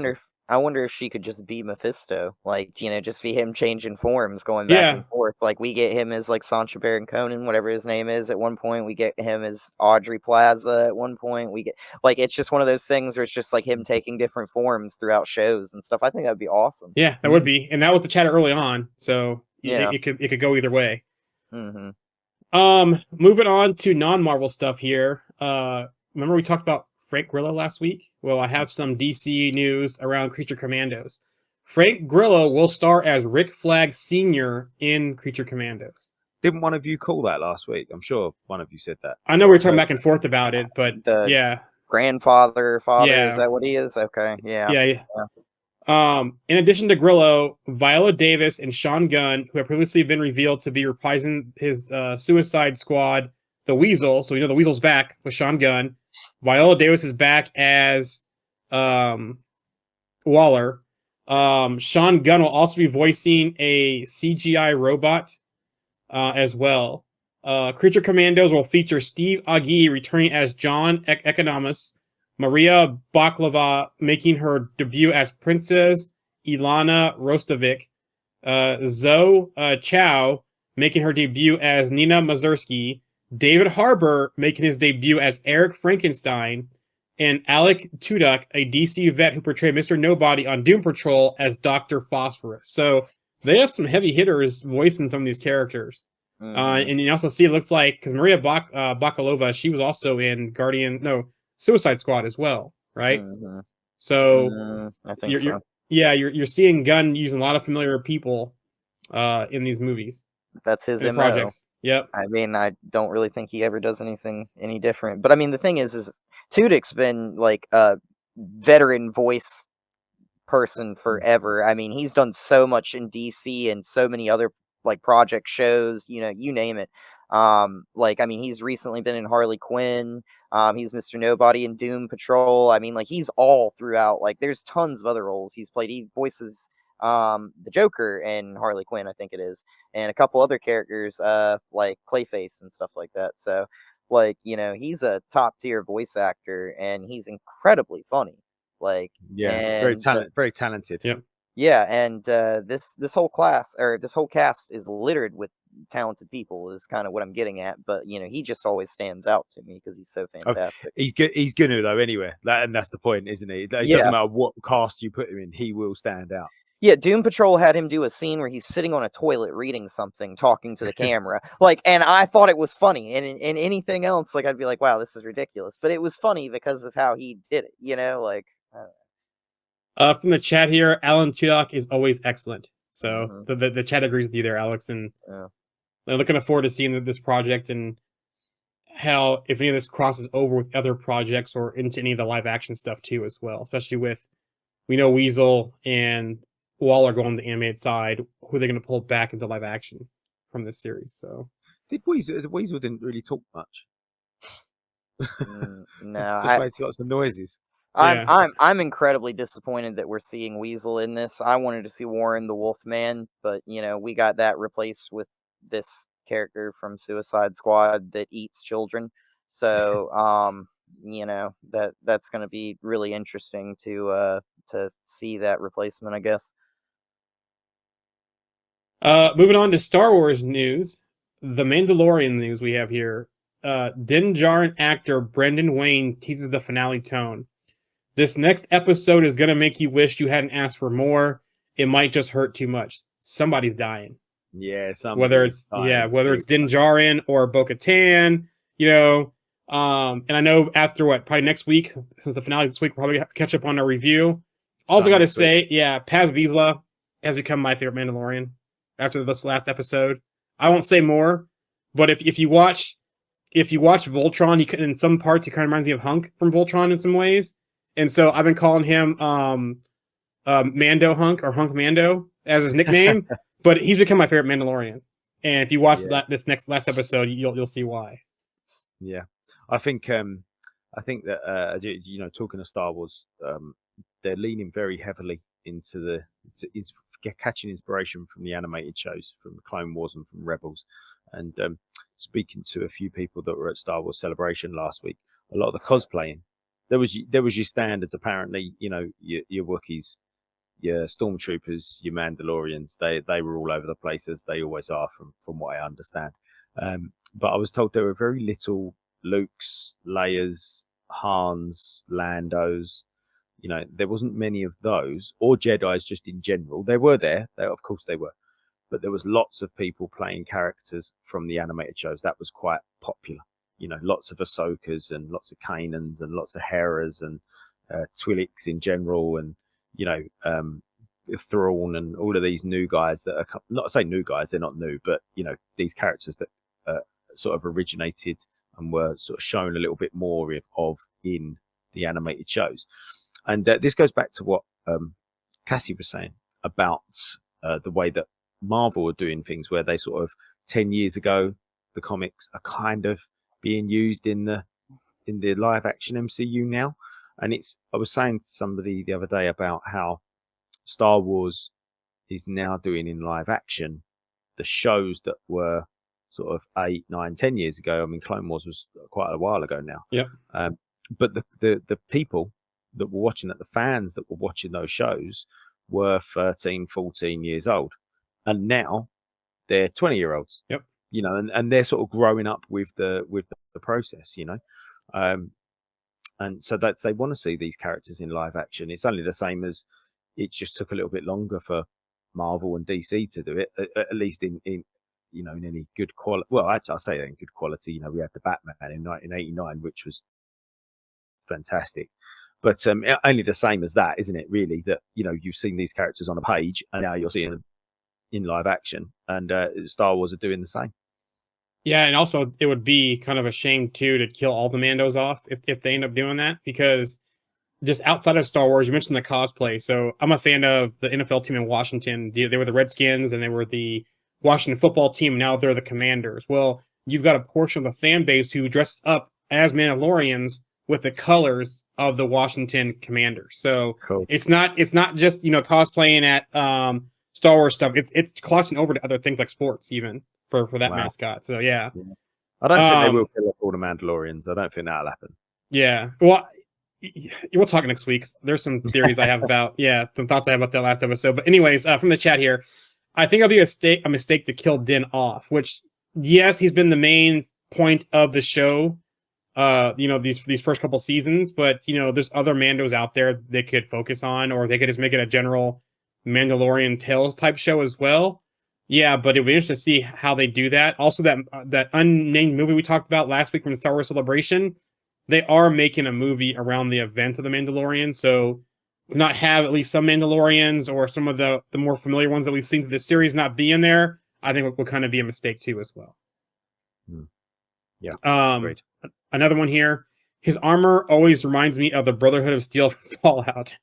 wonder if she could just be Mephisto, like, just be him changing forms, going back and forth. Like, we get him as, like, Sacha Baron Cohen, whatever his name is, at one point. We get him as Audrey Plaza at one point. We get, like, it's just one of those things where it's just, like, him taking different forms throughout shows and stuff. I think that'd be awesome. Yeah, that would be. And that was the chatter early on. So Yeah. it could go either way. Mm-hmm. Moving on to non-Marvel stuff here. Remember we talked about Frank Grillo last week? Well, I have some DC news around Creature Commandos. Frank Grillo will star as Rick Flag Sr. in Creature Commandos. Didn't one of you call that last week? I'm sure one of you said that. I know we were talking back and forth about it, but yeah. Grandfather, father, is that what he is? Okay, yeah. Yeah. In addition to Grillo, Viola Davis and Sean Gunn, who have previously been revealed to be reprising his Suicide Squad, the Weasel. So we know the Weasel's back with Sean Gunn. Viola Davis is back as Waller. Sean Gunn will also be voicing a CGI robot as well. Creature Commandos will feature Steve Agee returning as John Economus, Maria Baklava making her debut as Princess Ilana Rostovic, Zoe Chow making her debut as Nina Mazursky, David Harbour making his debut as Eric Frankenstein, and Alec Tudyk, a DC vet who portrayed Mr. Nobody on Doom Patrol, as Dr. Phosphorus. So they have some heavy hitters voicing some of these characters. Mhm. And you also see it looks like because Maria Bakalova, she was also in Suicide Squad as well, right? Mhm. So I think so. you're seeing Gunn using a lot of familiar people in these movies That's his and MO. projects. Yep. I mean, I don't really think he ever does anything any different. But I mean, the thing is Tudyk's been like a veteran voice person forever. I mean, he's done so much in DC and so many other like project shows, you name it. Like I mean, he's recently been in Harley Quinn. He's Mr. Nobody in Doom Patrol. I mean, like he's all throughout. Like there's tons of other roles he's played. He voices the Joker in Harley Quinn, I think it is, and a couple other characters like Clayface and stuff like that. So like, he's a top tier voice actor and he's incredibly funny. Like Yeah, and very talented. Yep. yeah, and this whole class or this whole cast is littered with talented people is kind of what I'm getting at. But he just always stands out to me because he's so fantastic. He's good. He's gonna though anyway, and that's the point, isn't it? It Yeah. doesn't matter what cast you put him in, he will stand out. Yeah, Doom Patrol had him do a scene where he's sitting on a toilet reading something, talking to the camera. Like, and I thought it was funny. And in anything else, like I'd be like, wow, this is ridiculous. But it was funny because of how he did it. Like. From the chat here, Alan Tudyk is always excellent. So Mhm. the chat agrees with you there, Alex. And Yeah. I'm looking forward to seeing this project and how if any of this crosses over with other projects or into any of the live action stuff too as well. Especially with we know Weasel and Waller going the animated side, who are they going to pull back into live action from this series? So Weasel didn't really talk much. No, just made lots of noises. I'm incredibly disappointed that we're seeing Weasel in this. I wanted to see Warren the Wolfman, but we got that replaced with this character from Suicide Squad that eats children. So that's going to be really interesting to see that replacement, I guess. Moving on to Star Wars news, the Mandalorian news we have here. Din Djarin actor Brendan Wayne teases the finale tone. This next episode is going to make you wish you hadn't asked for more. It might just hurt too much. Somebody's dying. Yeah, whether it's Din Djarin or Bo-Katan, and I know after probably next week, since the finale this week, we'll probably catch up on our review. Also got to say, Paz Vizsla has become my favorite Mandalorian after this last episode. I won't say more, but if you watch Voltron, in some parts he kind of reminds me of Hunk from Voltron in some ways. And so I've been calling him Mando Hunk or Hunk Mando as his nickname, but he's become my favorite Mandalorian. And if you watch this last episode, you'll see why. Yeah, I think that talking of Star Wars, they're leaning very heavily into catching inspiration from the animated shows, from the Clone Wars and from Rebels. And speaking to a few people that were at Star Wars Celebration last week, a lot of the cosplaying. There was your standards, apparently, your Wookiees, your Stormtroopers, your Mandalorians. They were all over the place, as they always are, from what I understand. But I was told there were very little Lukes, Leias, Hans, Landos. There wasn't many of those, or Jedis just in general. They were there, of course they were, but there was lots of people playing characters from the animated shows. That was quite popular. Lots of Ahsokas and lots of Kanans and lots of Heras and Twi'leks in general, and Thrawn and all of these new guys that are not to say new guys, they're not new, but these characters that sort of originated and were sort of shown a little bit more of in the animated shows. And this goes back to what Cassie was saying about the way that Marvel are doing things, where they sort of 10 years ago, the comics are kind of being used in the live action MCU now. And I was saying to somebody the other day about how Star Wars is now doing in live action the shows that were sort of 8, 9, 10 years ago. I mean, Clone Wars was quite a while ago now. Yeah. But the people that were watching it, the fans that were watching those shows, were 13, 14 years old. And now they're 20-year-olds. Yep. And they're sort of growing up with the process, and so that they want to see these characters in live action. It's only the same as it just took a little bit longer for Marvel and DC to do it, at least in in any good quality. Well, actually, I'll say that in good quality. We had the Batman in 1989, which was fantastic. But only the same as that, isn't it? Really, that you've seen these characters on a page, and now you're seeing them in live action, and Star Wars are doing the same. Yeah, and also it would be kind of a shame too to kill all the Mandos off if they end up doing that, because just outside of Star Wars, you mentioned the cosplay. So I'm a fan of the NFL team in Washington. They were the Redskins, and they were the Washington football team. Now they're the Commanders. Well, you've got a portion of the fan base who dressed up as Mandalorians with the colors of the Washington Commanders. So cool. It's not just cosplaying at Star Wars stuff. It's crossing over to other things like sports even for that mascot. So yeah. I don't think they will kill off all the Mandalorians. I don't think that'll happen. Yeah. Well, we'll talk next week. There's some theories I have about some thoughts I have about the last episode. But anyways, from the chat here, I think it'll be a mistake to kill Din off. Which, yes, he's been the main point of the show. These first couple seasons, but there's other Mandos out there they could focus on, or they could just make it a general Mandalorian Tales type show as well. Yeah, but it would be interesting to see how they do that. Also, that unnamed movie we talked about last week from the Star Wars Celebration, they are making a movie around the event of the Mandalorian. So to not have at least some Mandalorians or some of the more familiar ones that we've seen through this series not be in there, I think will kind of be a mistake too as well. Yeah. Great. Another one here. His armor always reminds me of the Brotherhood of Steel from Fallout.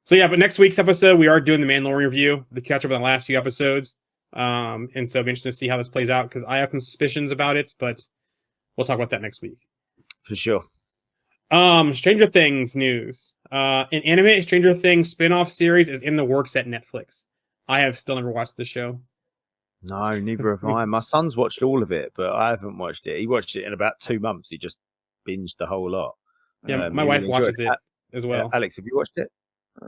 So yeah, but next week's episode, we are doing the Mandalorian review, the catch up on the last few episodes. And so it'll be interesting to see how this plays out, because I have some suspicions about it, but we'll talk about that next week. For sure. Stranger Things news. An animated Stranger Things spin-off series is in the works at Netflix. I have still never watched the show. No, neither have I. My son's watched all of it, but I haven't watched it. He watched it in about 2 months. He just binged the whole lot. Yeah, my wife watches it as well. Alex, have you watched it?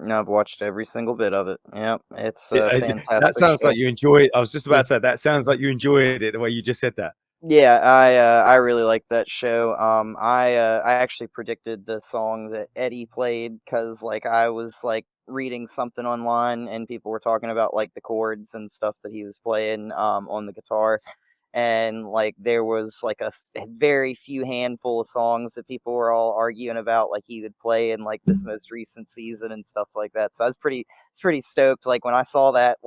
I've watched every single bit of it. Yep, it's fantastic. That sounds show. like you enjoy it. I was just about to say, that sounds like you enjoyed it the way you just said that. Yeah, I really like that show. I actually predicted the song that Eddie played, because I was reading something online and people were talking about the chords and stuff that he was playing on the guitar, and there was a very few handful of songs that people were all arguing about he would play in this most recent season and stuff like that. So I was pretty stoked. When I saw that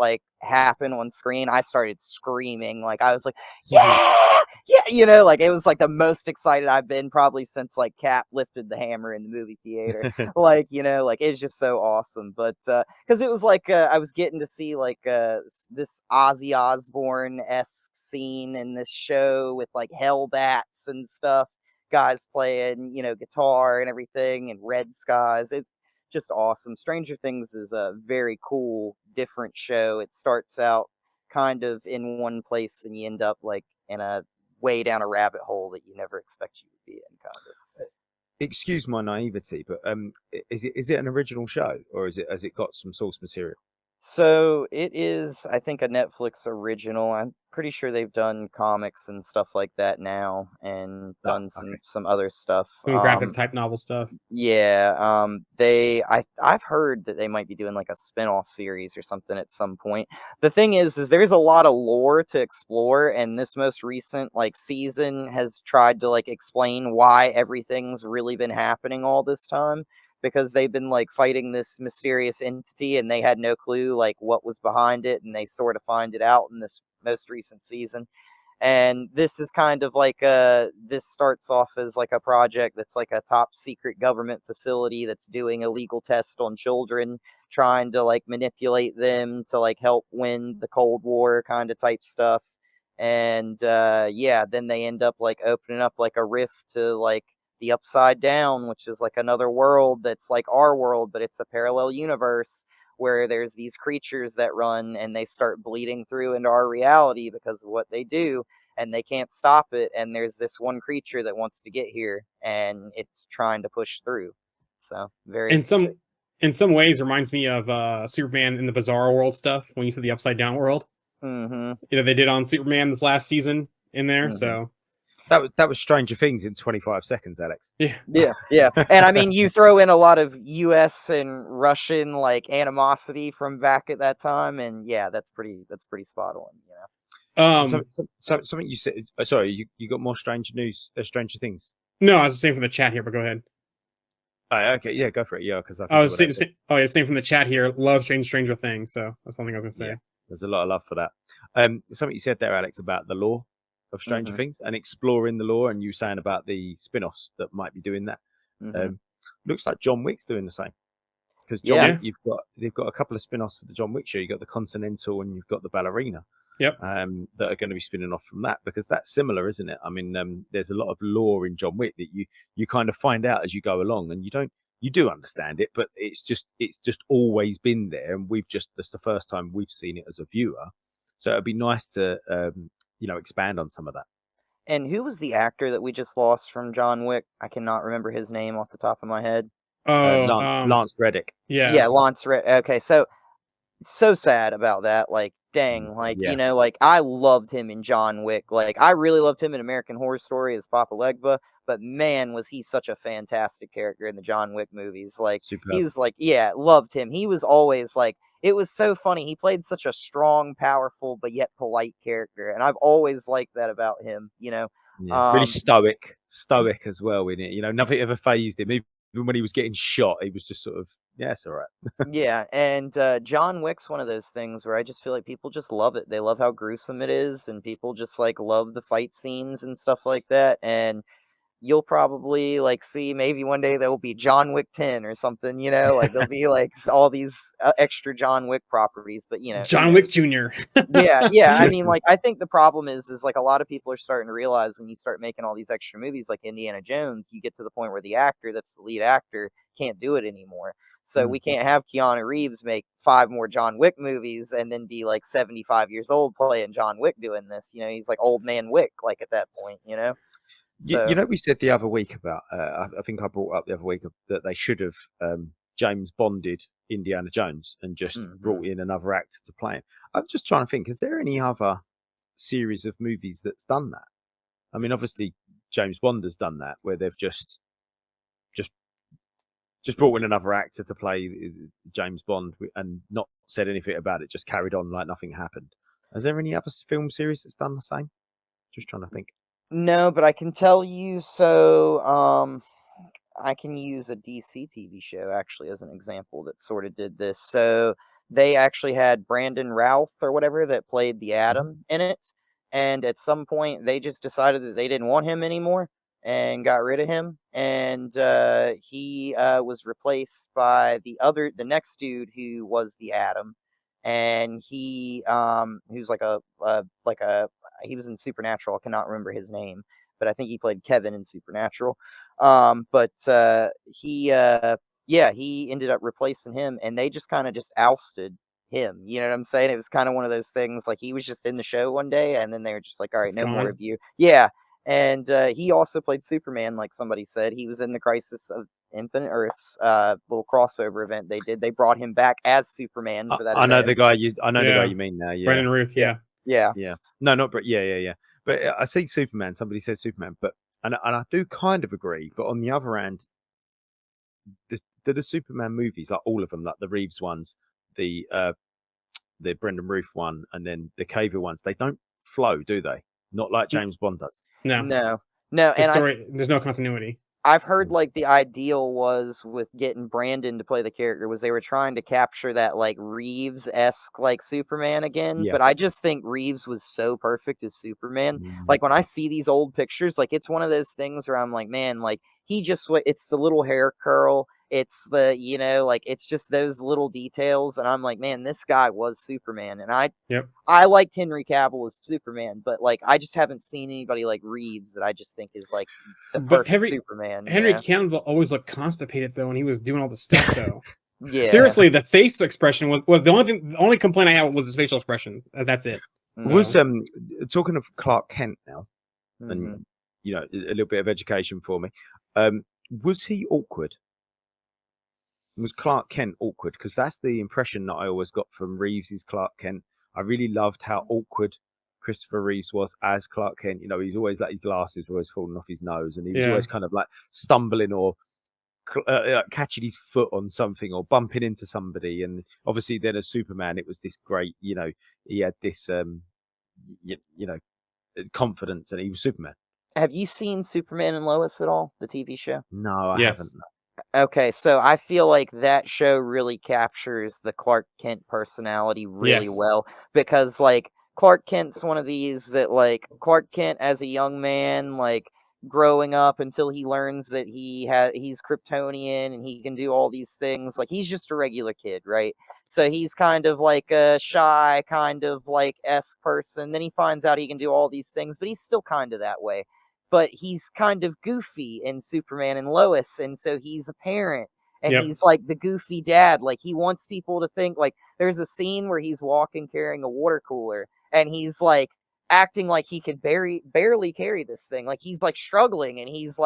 happen on screen, I started screaming. I was like, yeah, it was the most excited I've been probably since Cap lifted the hammer in the movie theater. It's just so awesome. But because it was I was getting to see this Ozzy Osbourne-esque scene in this show with Hellbats and stuff, guys playing guitar and everything, and Red Skies. It's just awesome. Stranger Things is a very cool, different show. It starts out kind of in one place and you end up in a way down a rabbit hole that you never expect you to be in, kind of. Excuse my naivety, but is it an original show, or has it got some source material? So it is, I think, a Netflix original. I'm pretty sure they've done comics and stuff like that now, and done some other stuff. Some graphic type novel stuff. Yeah. I've heard that they might be doing a spin-off series or something at some point. The thing is there's a lot of lore to explore, and this most recent season has tried to explain why everything's really been happening all this time. Because they've been fighting this mysterious entity, and they had no clue what was behind it, and they sort of find it out in this most recent season. And this is kind of this starts off as a project that's a top secret government facility that's doing illegal tests on children, trying to manipulate them to help win the Cold War kind of type stuff. And then they end up opening up a rift to the Upside Down, which is another world that's our world, but it's a parallel universe where there's these creatures that run, and they start bleeding through into our reality because of what they do, and they can't stop it. And there's this one creature that wants to get here, and it's trying to push through. So very in some ways reminds me of Superman in the Bizarro World stuff, when you said the Upside Down world. Mm-hmm. They did on Superman this last season in there. Mm-hmm. So That was Stranger Things in 25 seconds, Alex. Yeah. And I mean, you throw in a lot of U.S. and Russian like animosity from back at that time, and yeah, that's pretty spot on. Something you said. Sorry, you got more Stranger Things. No, I was saying from the chat here, but go ahead. Oh, okay, yeah, go for it. Yeah, because I was saying from the chat here. Love Stranger Things, so that's something I was gonna say. Yeah, there's a lot of love for that. Something you said there, Alex, about the lore of Stranger Things and exploring the lore, and you saying about the spin-offs that might be doing that. Looks like John Wick's doing the same. Because John Wick, they've got a couple of spin-offs for the John Wick show. You've got the Continental and you've got the Ballerina. Yep. That are going to be spinning off from that, because that's similar, isn't it? I mean, there's a lot of lore in John Wick that you kind of find out as you go along, and you do understand it, but it's just always been there, and that's the first time we've seen it as a viewer. So it'd be nice to expand on some of that. And who was the actor that we just lost from John Wick? I cannot remember his name off the top of my head. Lance Reddick. Yeah, Lance Reddick. Okay, so sad about that. Like, dang, like, like, I loved him in John Wick. Like, I really loved him in American Horror Story as Papa Legba, but man, was he such a fantastic character in the John Wick movies. Like, he's like, loved him. He was always like, it was so funny. He played such a strong, powerful, but yet polite character, and I've always liked that about him, really stoic as well in it. Nothing ever fazed him. Even when he was getting shot, he was just sort of, it's all right. Yeah, and John Wick's one of those things where I just feel like people just love it. They love how gruesome it is, and people just like love the fight scenes and stuff like that. And you'll probably like see maybe one day there will be John Wick 10 or something, like there'll be like all these extra John Wick properties, but John Wick Jr. yeah. I mean, like, I think the problem is like a lot of people are starting to realize when you start making all these extra movies like Indiana Jones, you get to the point where the actor that's the lead actor can't do it anymore. So we can't have Keanu Reeves make 5 more John Wick movies and then be like 75 years old playing John Wick doing this. He's like old man Wick, like at that point, So. We said the other week about, I think I brought up the other week that they should have James Bonded Indiana Jones and just brought in another actor to play him. I'm just trying to think, is there any other series of movies that's done that? I mean, obviously James Bond has done that, where they've just brought in another actor to play James Bond and not said anything about it, just carried on like nothing happened. Is there any other film series that's done the same? Just trying to think. No, but I can tell you, so I can use a DC TV show actually as an example that sort of did this. So they actually had Brandon Routh or whatever that played the Atom in it, and at some point they just decided that they didn't want him anymore and got rid of him, and he was replaced by the next dude who was the Atom, and he who's he was in Supernatural. I cannot remember his name, but I think he played Kevin in Supernatural. But he ended up replacing him, and they just kind of just ousted him. You know what I'm saying? It was kind of one of those things, like he was just in the show one day, and then they were just like, all right, no more of you. Yeah. And he also played Superman, like somebody said. He was in the Crisis of Infinite Earths little crossover event they did. They brought him back as Superman for that. I know the guy you mean now. Yeah, Brandon Routh. Yeah. No, not but yeah. But I see Superman. Somebody said Superman, but and I do kind of agree. But on the other hand, the Superman movies, like all of them, like the Reeves ones, the Brendan Routh one, and then the Cavill ones, they don't flow, do they? Not like James Bond does. No. There's no continuity. I've heard like the ideal was with getting Brandon to play the character was they were trying to capture that like Reeves-esque like Superman again. But I just think Reeves was so perfect as Superman. Like when I see these old pictures, like it's one of those things where I'm like, man, like it's the little hair curl. It's the, like it's just those little details. And I'm like, man, this guy was Superman. And I liked Henry Cavill as Superman, but like I just haven't seen anybody like Reeves that I just think is like the perfect Superman. Henry Cavill always looked constipated though when he was doing all the stuff though. Yeah. Seriously, the face expression was the only complaint I had was his facial expression. That's it. Was talking of Clark Kent now, and a little bit of education for me. Was he awkward? Was Clark Kent awkward? Because that's the impression that I always got from Reeves's Clark Kent. I really loved how awkward Christopher Reeves was as Clark Kent. You know, he's always like his glasses were always falling off his nose, and he was always kind of like stumbling or catching his foot on something or bumping into somebody. And obviously, then as Superman, it was this great. You know, he had this confidence, and he was Superman. Have you seen Superman and Lois at all, the TV show? No, I haven't. Okay, so I feel like that show really captures the Clark Kent personality really well, because like Clark Kent's one of these that like Clark Kent as a young man, like growing up until he learns that he's Kryptonian and he can do all these things. Like he's just a regular kid, right? So he's kind of like a shy, kind of like esque person. Then he finds out he can do all these things, but he's still kind of that way. But he's kind of goofy in Superman and Lois, and so he's a parent, and he's like the goofy dad. Like he wants people to think like there's a scene where he's walking carrying a water cooler, and he's like acting like he could barely carry this thing. Like he's like struggling, and he's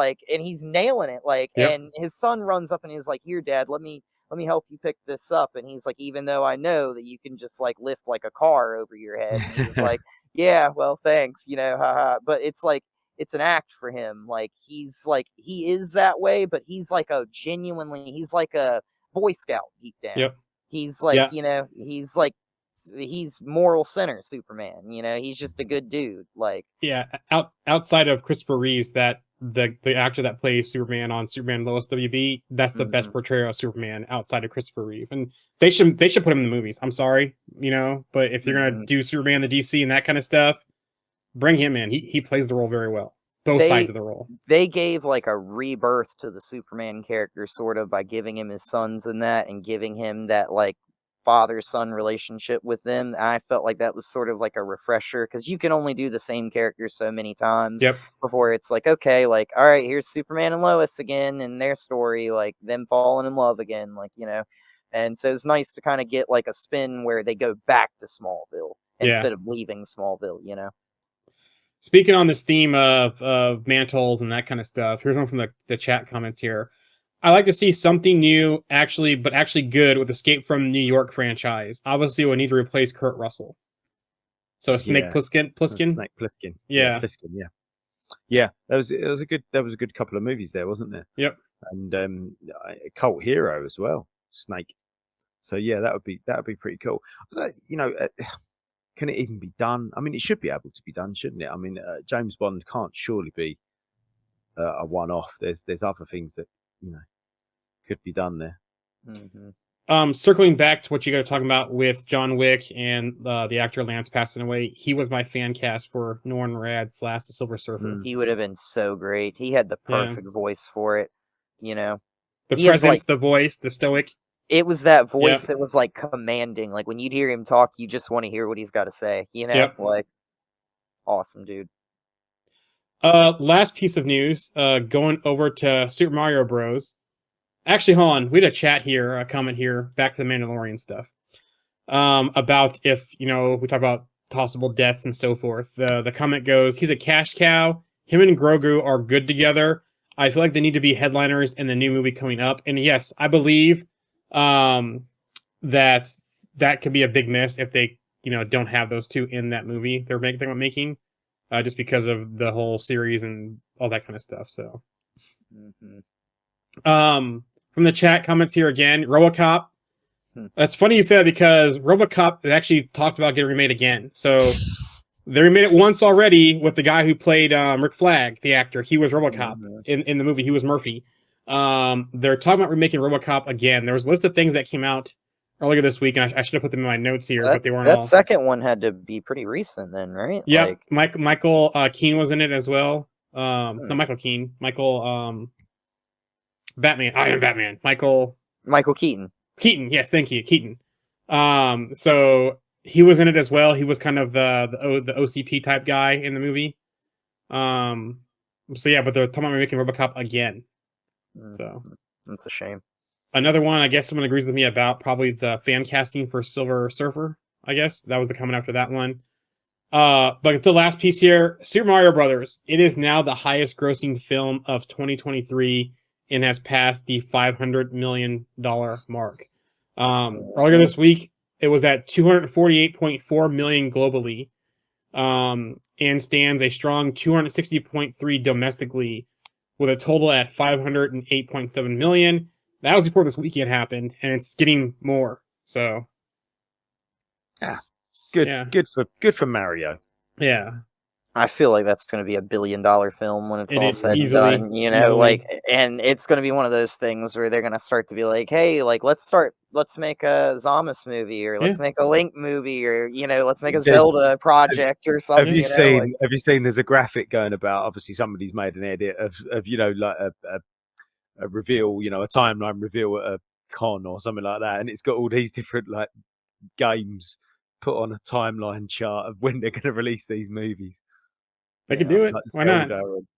nailing it. Like, and his son runs up and he's like, "Here, Dad, let me help you pick this up." And he's like, "Even though I know that you can just like lift like a car over your head," and he's like, "Yeah, well, thanks, you know, haha." But it's like, it's an act for him. Like he's like, he is that way, but he's like he's like a Boy Scout deep down. He's like, you know, he's moral center Superman, you know, he's just a good dude. Like, outside of Christopher Reeves, that the actor that plays Superman on Superman Lois WB, that's the best portrayal of Superman outside of Christopher Reeve. And they should put him in the movies. I'm sorry, you know, but if you're gonna do Superman the DC and that kind of stuff, bring him in. He plays the role very well. Both sides of the role. They gave like a rebirth to the Superman character sort of by giving him his sons and that, and giving him that like father-son relationship with them. I felt like that was sort of like a refresher, because you can only do the same characters so many times before it's like, okay, like, all right, here's Superman and Lois again and their story, like them falling in love again, like, you know. And so it's nice to kind of get like a spin where they go back to Smallville instead of leaving Smallville, you know. Speaking on this theme of mantles and that kind of stuff, here's one from the chat comments here. I like to see something new, actually good with Escape from New York franchise. Obviously, we'll need to replace Kurt Russell. So Snake Plissken. Snake Plissken. Yeah. Plissken, yeah. Yeah, that was a good couple of movies there, wasn't there? Yep. And a cult hero as well, Snake. So yeah, that would be pretty cool. You know, can it even be done? I mean, it should be able to be done, shouldn't it? I mean, James Bond can't surely be a one-off. There's other things that, you know, could be done there. Circling back to what you guys are talking about with John Wick and the actor Lance passing away, he was my fan cast for Norman Rad's Last the Silver Surfer. He would have been so great. He had the perfect voice for it, you know. The presence, the voice, the stoic. It was that voice that was like commanding. Like when you'd hear him talk, you just want to hear what he's got to say, you know? Like, awesome, dude. Last piece of news, going over to Super Mario Bros. Actually, hold on. We had a chat here, a comment here, back to the Mandalorian stuff. About if, you know, we talk about possible deaths and so forth. The comment goes, he's a cash cow. Him and Grogu are good together. I feel like they need to be headliners in the new movie coming up. And yes, I believe that could be a big miss if they, you know, don't have those two in that movie they're making, just because of the whole series and all that kind of stuff. So, from the chat comments here again, RoboCop. That's funny you say that, because RoboCop actually talked about getting remade again. So they remade it once already with the guy who played Rick Flag, the actor. He was RoboCop in the movie. He was Murphy. They're talking about remaking RoboCop again. There was a list of things that came out earlier this week, and I should have put them in my notes here, but they weren't all. That second one had to be pretty recent then, right? Yeah, like, Michael Keane was in it as well. Not Michael Keane. Michael Batman. I am Batman. Michael Keaton. Keaton, yes, thank you, Keaton. So he was in it as well. He was kind of the OCP type guy in the movie. So yeah, but they're talking about making RoboCop again. So that's a shame. Another one, I guess someone agrees with me about, probably the fan casting for Silver Surfer. I guess that was the comment after that one. But it's the last piece here. Super Mario Brothers. It is now the highest grossing film of 2023 and has passed the $500 million mark. Earlier this week, it was at $248.4 million globally. and stands a strong 260.3 domestically, with a total at 508.7 million. That was before this weekend happened, and it's getting more. So, Good, yeah. good for Mario. Yeah. I feel like that's going to be $1 billion film when it's all said and easily, done, you know, easily. like, and it's going to be one of those things where they're going to start to be like, hey, like, let's make a Zomus movie, or let's make a Link movie, or, you know, let's make a Zelda project or something. Have you seen there's a graphic going about, obviously somebody's made an edit of you know, like a reveal, you know, a timeline reveal at a con or something like that, and it's got all these different like games put on a timeline chart of when they're going to release these movies. They could do it. Like Why not?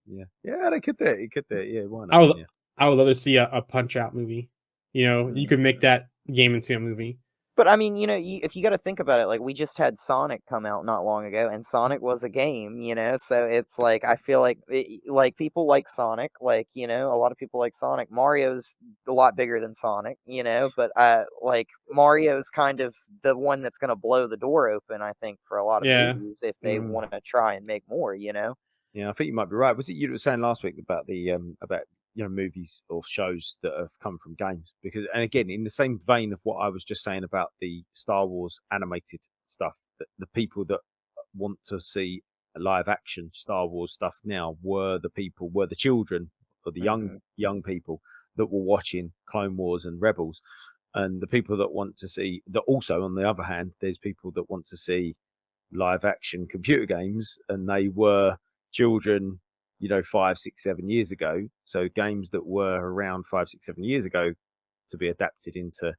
Yeah, they could do it. You could do it. Yeah, why not? I would love to see a Punch Out movie. You know, you could make that game into a movie. But I mean, you know, if you got to think about it, like we just had Sonic come out not long ago, and Sonic was a game, you know. So it's like I feel like like people like Sonic, like, you know, a lot of people like Sonic. Mario's a lot bigger than Sonic, you know, but like Mario's kind of the one that's going to blow the door open, I think, for a lot of movies if they want to try and make more, you know. Yeah, I think you might be right. Was it you that were saying last week about the about, you know, movies or shows that have come from games? Because, and again, in the same vein of what I was just saying about the Star Wars animated stuff, that the people that want to see live action Star Wars stuff now were the children or the young people that were watching Clone Wars and Rebels, and the people that want to see that. Also, on the other hand, there's people that want to see live action computer games, and they were children, you know, 5, 6, 7 years ago. So games that were around 5, 6, 7 years ago to be adapted into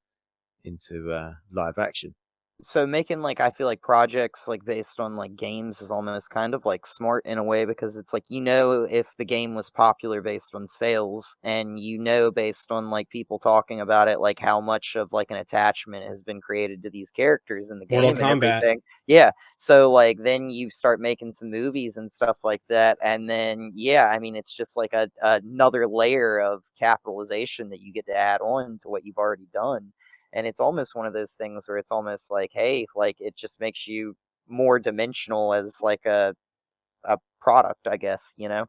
live action. So making, like, I feel like projects like based on like games is almost kind of like smart in a way, because it's like, you know, if the game was popular based on sales, and you know, based on like people talking about it, like how much of like an attachment has been created to these characters in the game Mortal and Kombat. everything. Yeah. So like then you start making some movies and stuff like that, and then yeah, I mean, it's just like another layer of capitalization that you get to add on to what you've already done. And it's almost one of those things where it's almost like, hey, like it just makes you more dimensional as like a product, I guess, you know?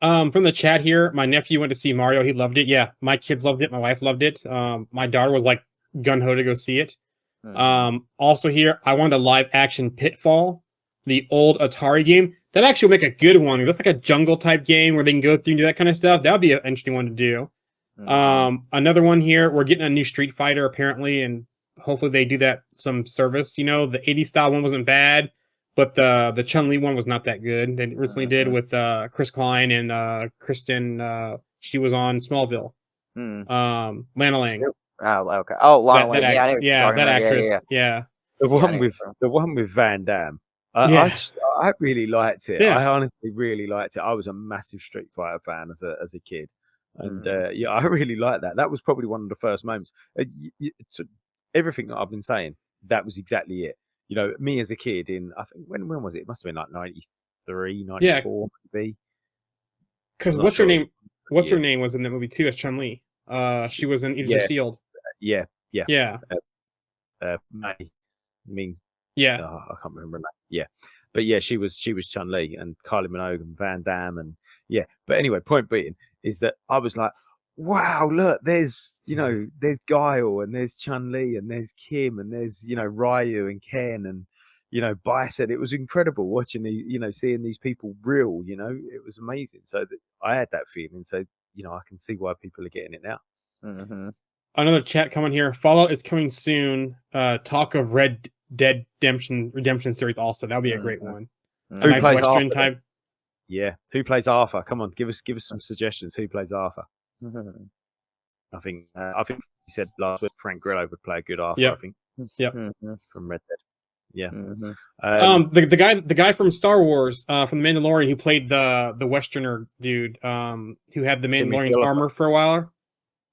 From the chat here, my nephew went to see Mario. He loved it. Yeah, my kids loved it. My wife loved it. My daughter was like gun ho to go see it. Also here, I wanted a live action Pitfall, the old Atari game. That actually would make a good one. That's like a jungle type game where they can go through and do that kind of stuff. That would be an interesting one to do. Another one here, we're getting a new Street Fighter apparently, and hopefully they do that some service. You know, the 80s style one wasn't bad, but the Chun-Li one was not that good. They recently did with Chris Klein and Kristen. She was on Smallville. Lana Lang. Oh, okay. Oh, Lana Lang. That actress. Yeah. The one with Van Damme. I really liked it. I honestly really liked it. I was a massive Street Fighter fan as a kid. And yeah, I really liked that. That was probably one of the first moments. Everything that I've been saying, that was exactly it. You know, me as a kid I think, when was it? It must have been like 93, 94, maybe. Because what's her name? What's her name was in that movie too as Chun-Li. She was in Agents of S.H.I.E.L.D. Yeah. May. I mean, I can't remember that. Yeah, but yeah, she was Chun-Li and Kylie Minogue and Van Damme and yeah. But anyway, point being is that I was like, wow, look, there's Guile and there's Chun-Li and there's Kim and there's, Ryu and Ken and, Bison. It was incredible watching seeing these people real, it was amazing. So I had that feeling. So, I can see why people are getting it now. Mm-hmm. Another chat coming here. Fallout is coming soon. Talk of Red Dead Redemption series also. That'll be a great one. Who nice plays Western Arthur? Type. Yeah. Who plays Arthur? Come on, give us some suggestions. Who plays Arthur? I think he said last week Frank Grillo would play a good Arthur. I think. Yep. From Red Dead. Yeah. The guy from Star Wars, from the Mandalorian, who played the Westerner dude, who had the Mandalorian's armor for a while.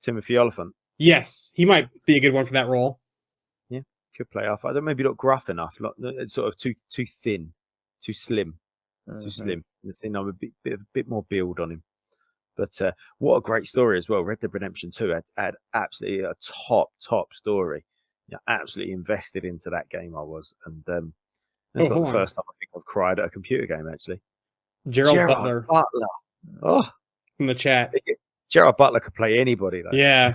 Timothy Oliphant. Yes, he might be a good one for that role. Yeah, could play Arthur. I don't maybe not gruff enough, it's sort of too thin, too slim, too slim. I'm a bit more build on him. But what a great story as well. Red Dead Redemption 2 had absolutely a top story. Absolutely invested into that game I was. And That's not hold the on. first time I think I've cried at a computer game, actually. Gerald Butler Oh, from the chat. Gerald Butler could play anybody, though. Yeah.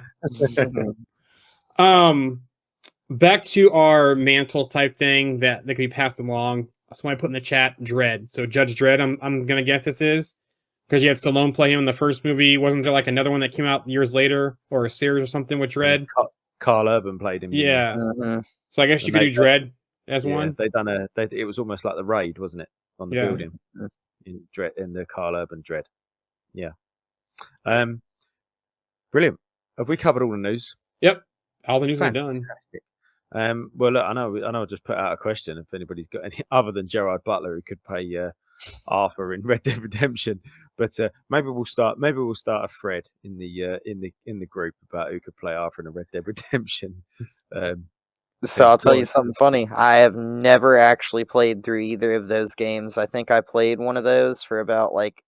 Back to our mantles type thing that could be passed along. Somebody put in the chat Dredd. So Judge Dredd, I'm gonna guess this is because you had Stallone play him in the first movie. Wasn't there like another one that came out years later or a series or something with Dredd? Carl Urban played him. Yeah. Mm-hmm. So I guess you could do Dredd as one. They done it was almost like the raid, wasn't it, on the building in Dredd, in the Carl Urban Dredd. Yeah. Brilliant. Have we covered all the news? Yep. All the news are Fantastic. done. Well, look, I know. I just put out a question if anybody's got any other than Gerard Butler who could play Arthur in Red Dead Redemption. But maybe we'll start a thread in the group about who could play Arthur in a Red Dead Redemption. So I'll tell you something funny. I have never actually played through either of those games. I think I played one of those for about like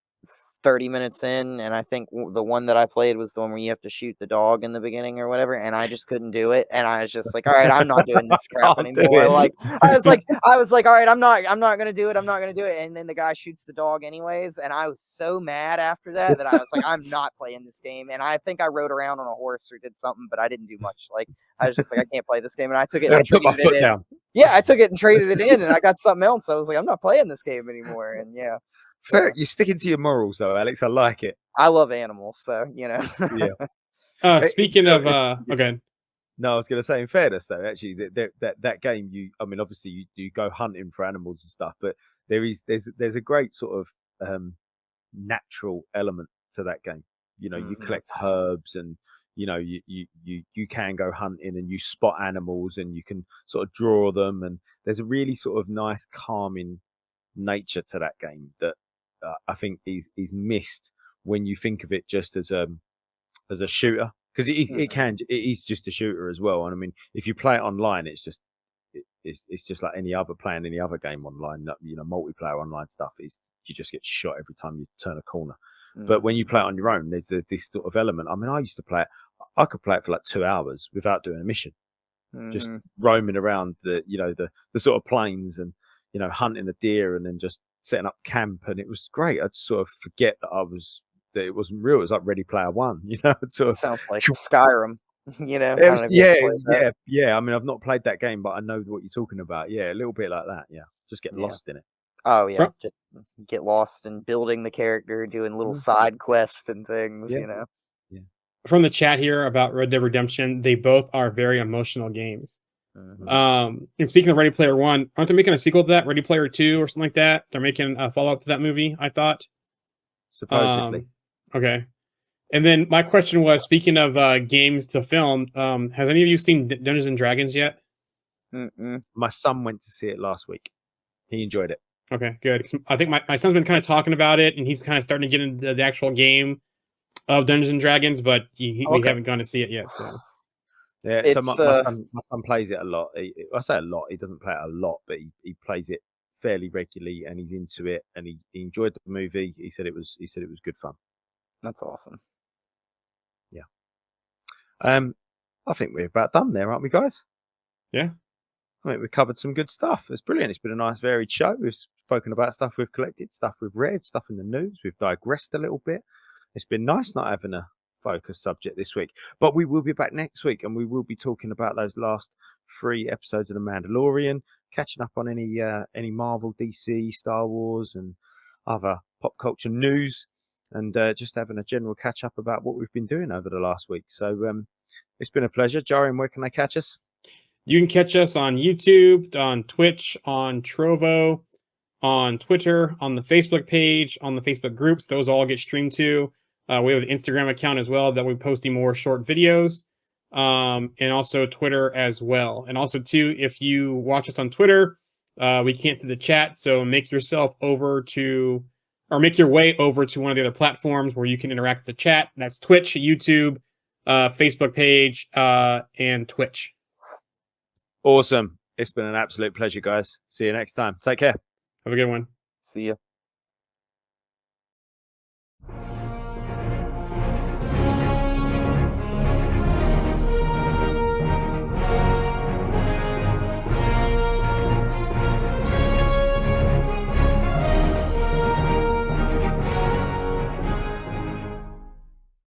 30 minutes in, and I think the one that I played was the one where you have to shoot the dog in the beginning or whatever, and I just couldn't do it, and I was just like, all right, I'm not doing this crap anymore. Like I was like, all right, I'm not gonna do it, and then the guy shoots the dog anyways, and I was so mad after that I was like, I'm not playing this game, and I think I rode around on a horse or did something, but I didn't do much. Like I was just like, I can't play this game, and I took it and put my foot down. Yeah, I took it and traded it in, and I got something else. I was like, I'm not playing this game anymore, and yeah. Fair. You're sticking to your morals, though, Alex. I like it. I love animals, so you know. Yeah. Speaking of, okay. No, I was going to say, in fairness, though, actually, that game, obviously, you go hunting for animals and stuff, but there's a great sort of natural element to that game. You know, you collect herbs, and you know, you can go hunting, and you spot animals, and you can sort of draw them, and there's a really sort of nice, calming nature to that game that I think is missed when you think of it just as a shooter, because it is just a shooter as well. And I mean, if you play it online, it's just like any other game online. You know, multiplayer online stuff is you just get shot every time you turn a corner. But when you play it on your own, there's this sort of element. I mean, I used to play it. I could play it for like 2 hours without doing a mission, just roaming around the sort of plains and, you know, hunting a deer and then just setting up camp, and it was great. I'd sort of forget that it wasn't real. It was like Ready Player One, you know. It sort of sounds like Skyrim, you know. Yeah. I mean, I've not played that game, but I know what you're talking about. Yeah, a little bit like that. Yeah, just get lost in it. Oh yeah, just get lost in building the character, doing little side quests and things, you know. Yeah. From the chat here about Red Dead Redemption, they both are very emotional games. And speaking of Ready Player One, aren't they making a sequel to that, Ready Player 2 or something like that? They're making a follow-up to that movie, I thought. Supposedly. Okay. And then my question was, speaking of games to film, has any of you seen Dungeons and Dragons yet? My son went to see it last week. He enjoyed it. Okay, good. I think my son's been kind of talking about it, and he's kind of starting to get into the actual game of Dungeons and Dragons, but we haven't gone to see it yet. So. Yeah, so my son plays it a lot. I say a lot. He doesn't play it a lot, but he plays it fairly regularly, and he's into it, and he enjoyed the movie. He said it was good fun. That's awesome. Yeah. I think we're about done there, aren't we, guys? Yeah. I think we've covered some good stuff. It's brilliant. It's been a nice, varied show. We've spoken about stuff we've collected, stuff we've read, stuff in the news. We've digressed a little bit. It's been nice not having a focus subject this week, but we will be back next week, and we will be talking about those last 3 episodes of The Mandalorian, catching up on any Marvel, DC, Star Wars, and other pop culture news, and just having a general catch up about what we've been doing over the last week. So it's been a pleasure. Jarian, where can they catch us? You can catch us on YouTube, on Twitch, on Trovo, on Twitter, on the Facebook page, on the Facebook groups. Those all get streamed to. We have an Instagram account as well that we're posting more short videos, and also Twitter as well. And also, too, if you watch us on Twitter, we can't see the chat, so make your way over to one of the other platforms where you can interact with the chat. And that's Twitch, YouTube, Facebook page, and Twitch. Awesome. It's been an absolute pleasure, guys. See you next time. Take care. Have a good one. See ya.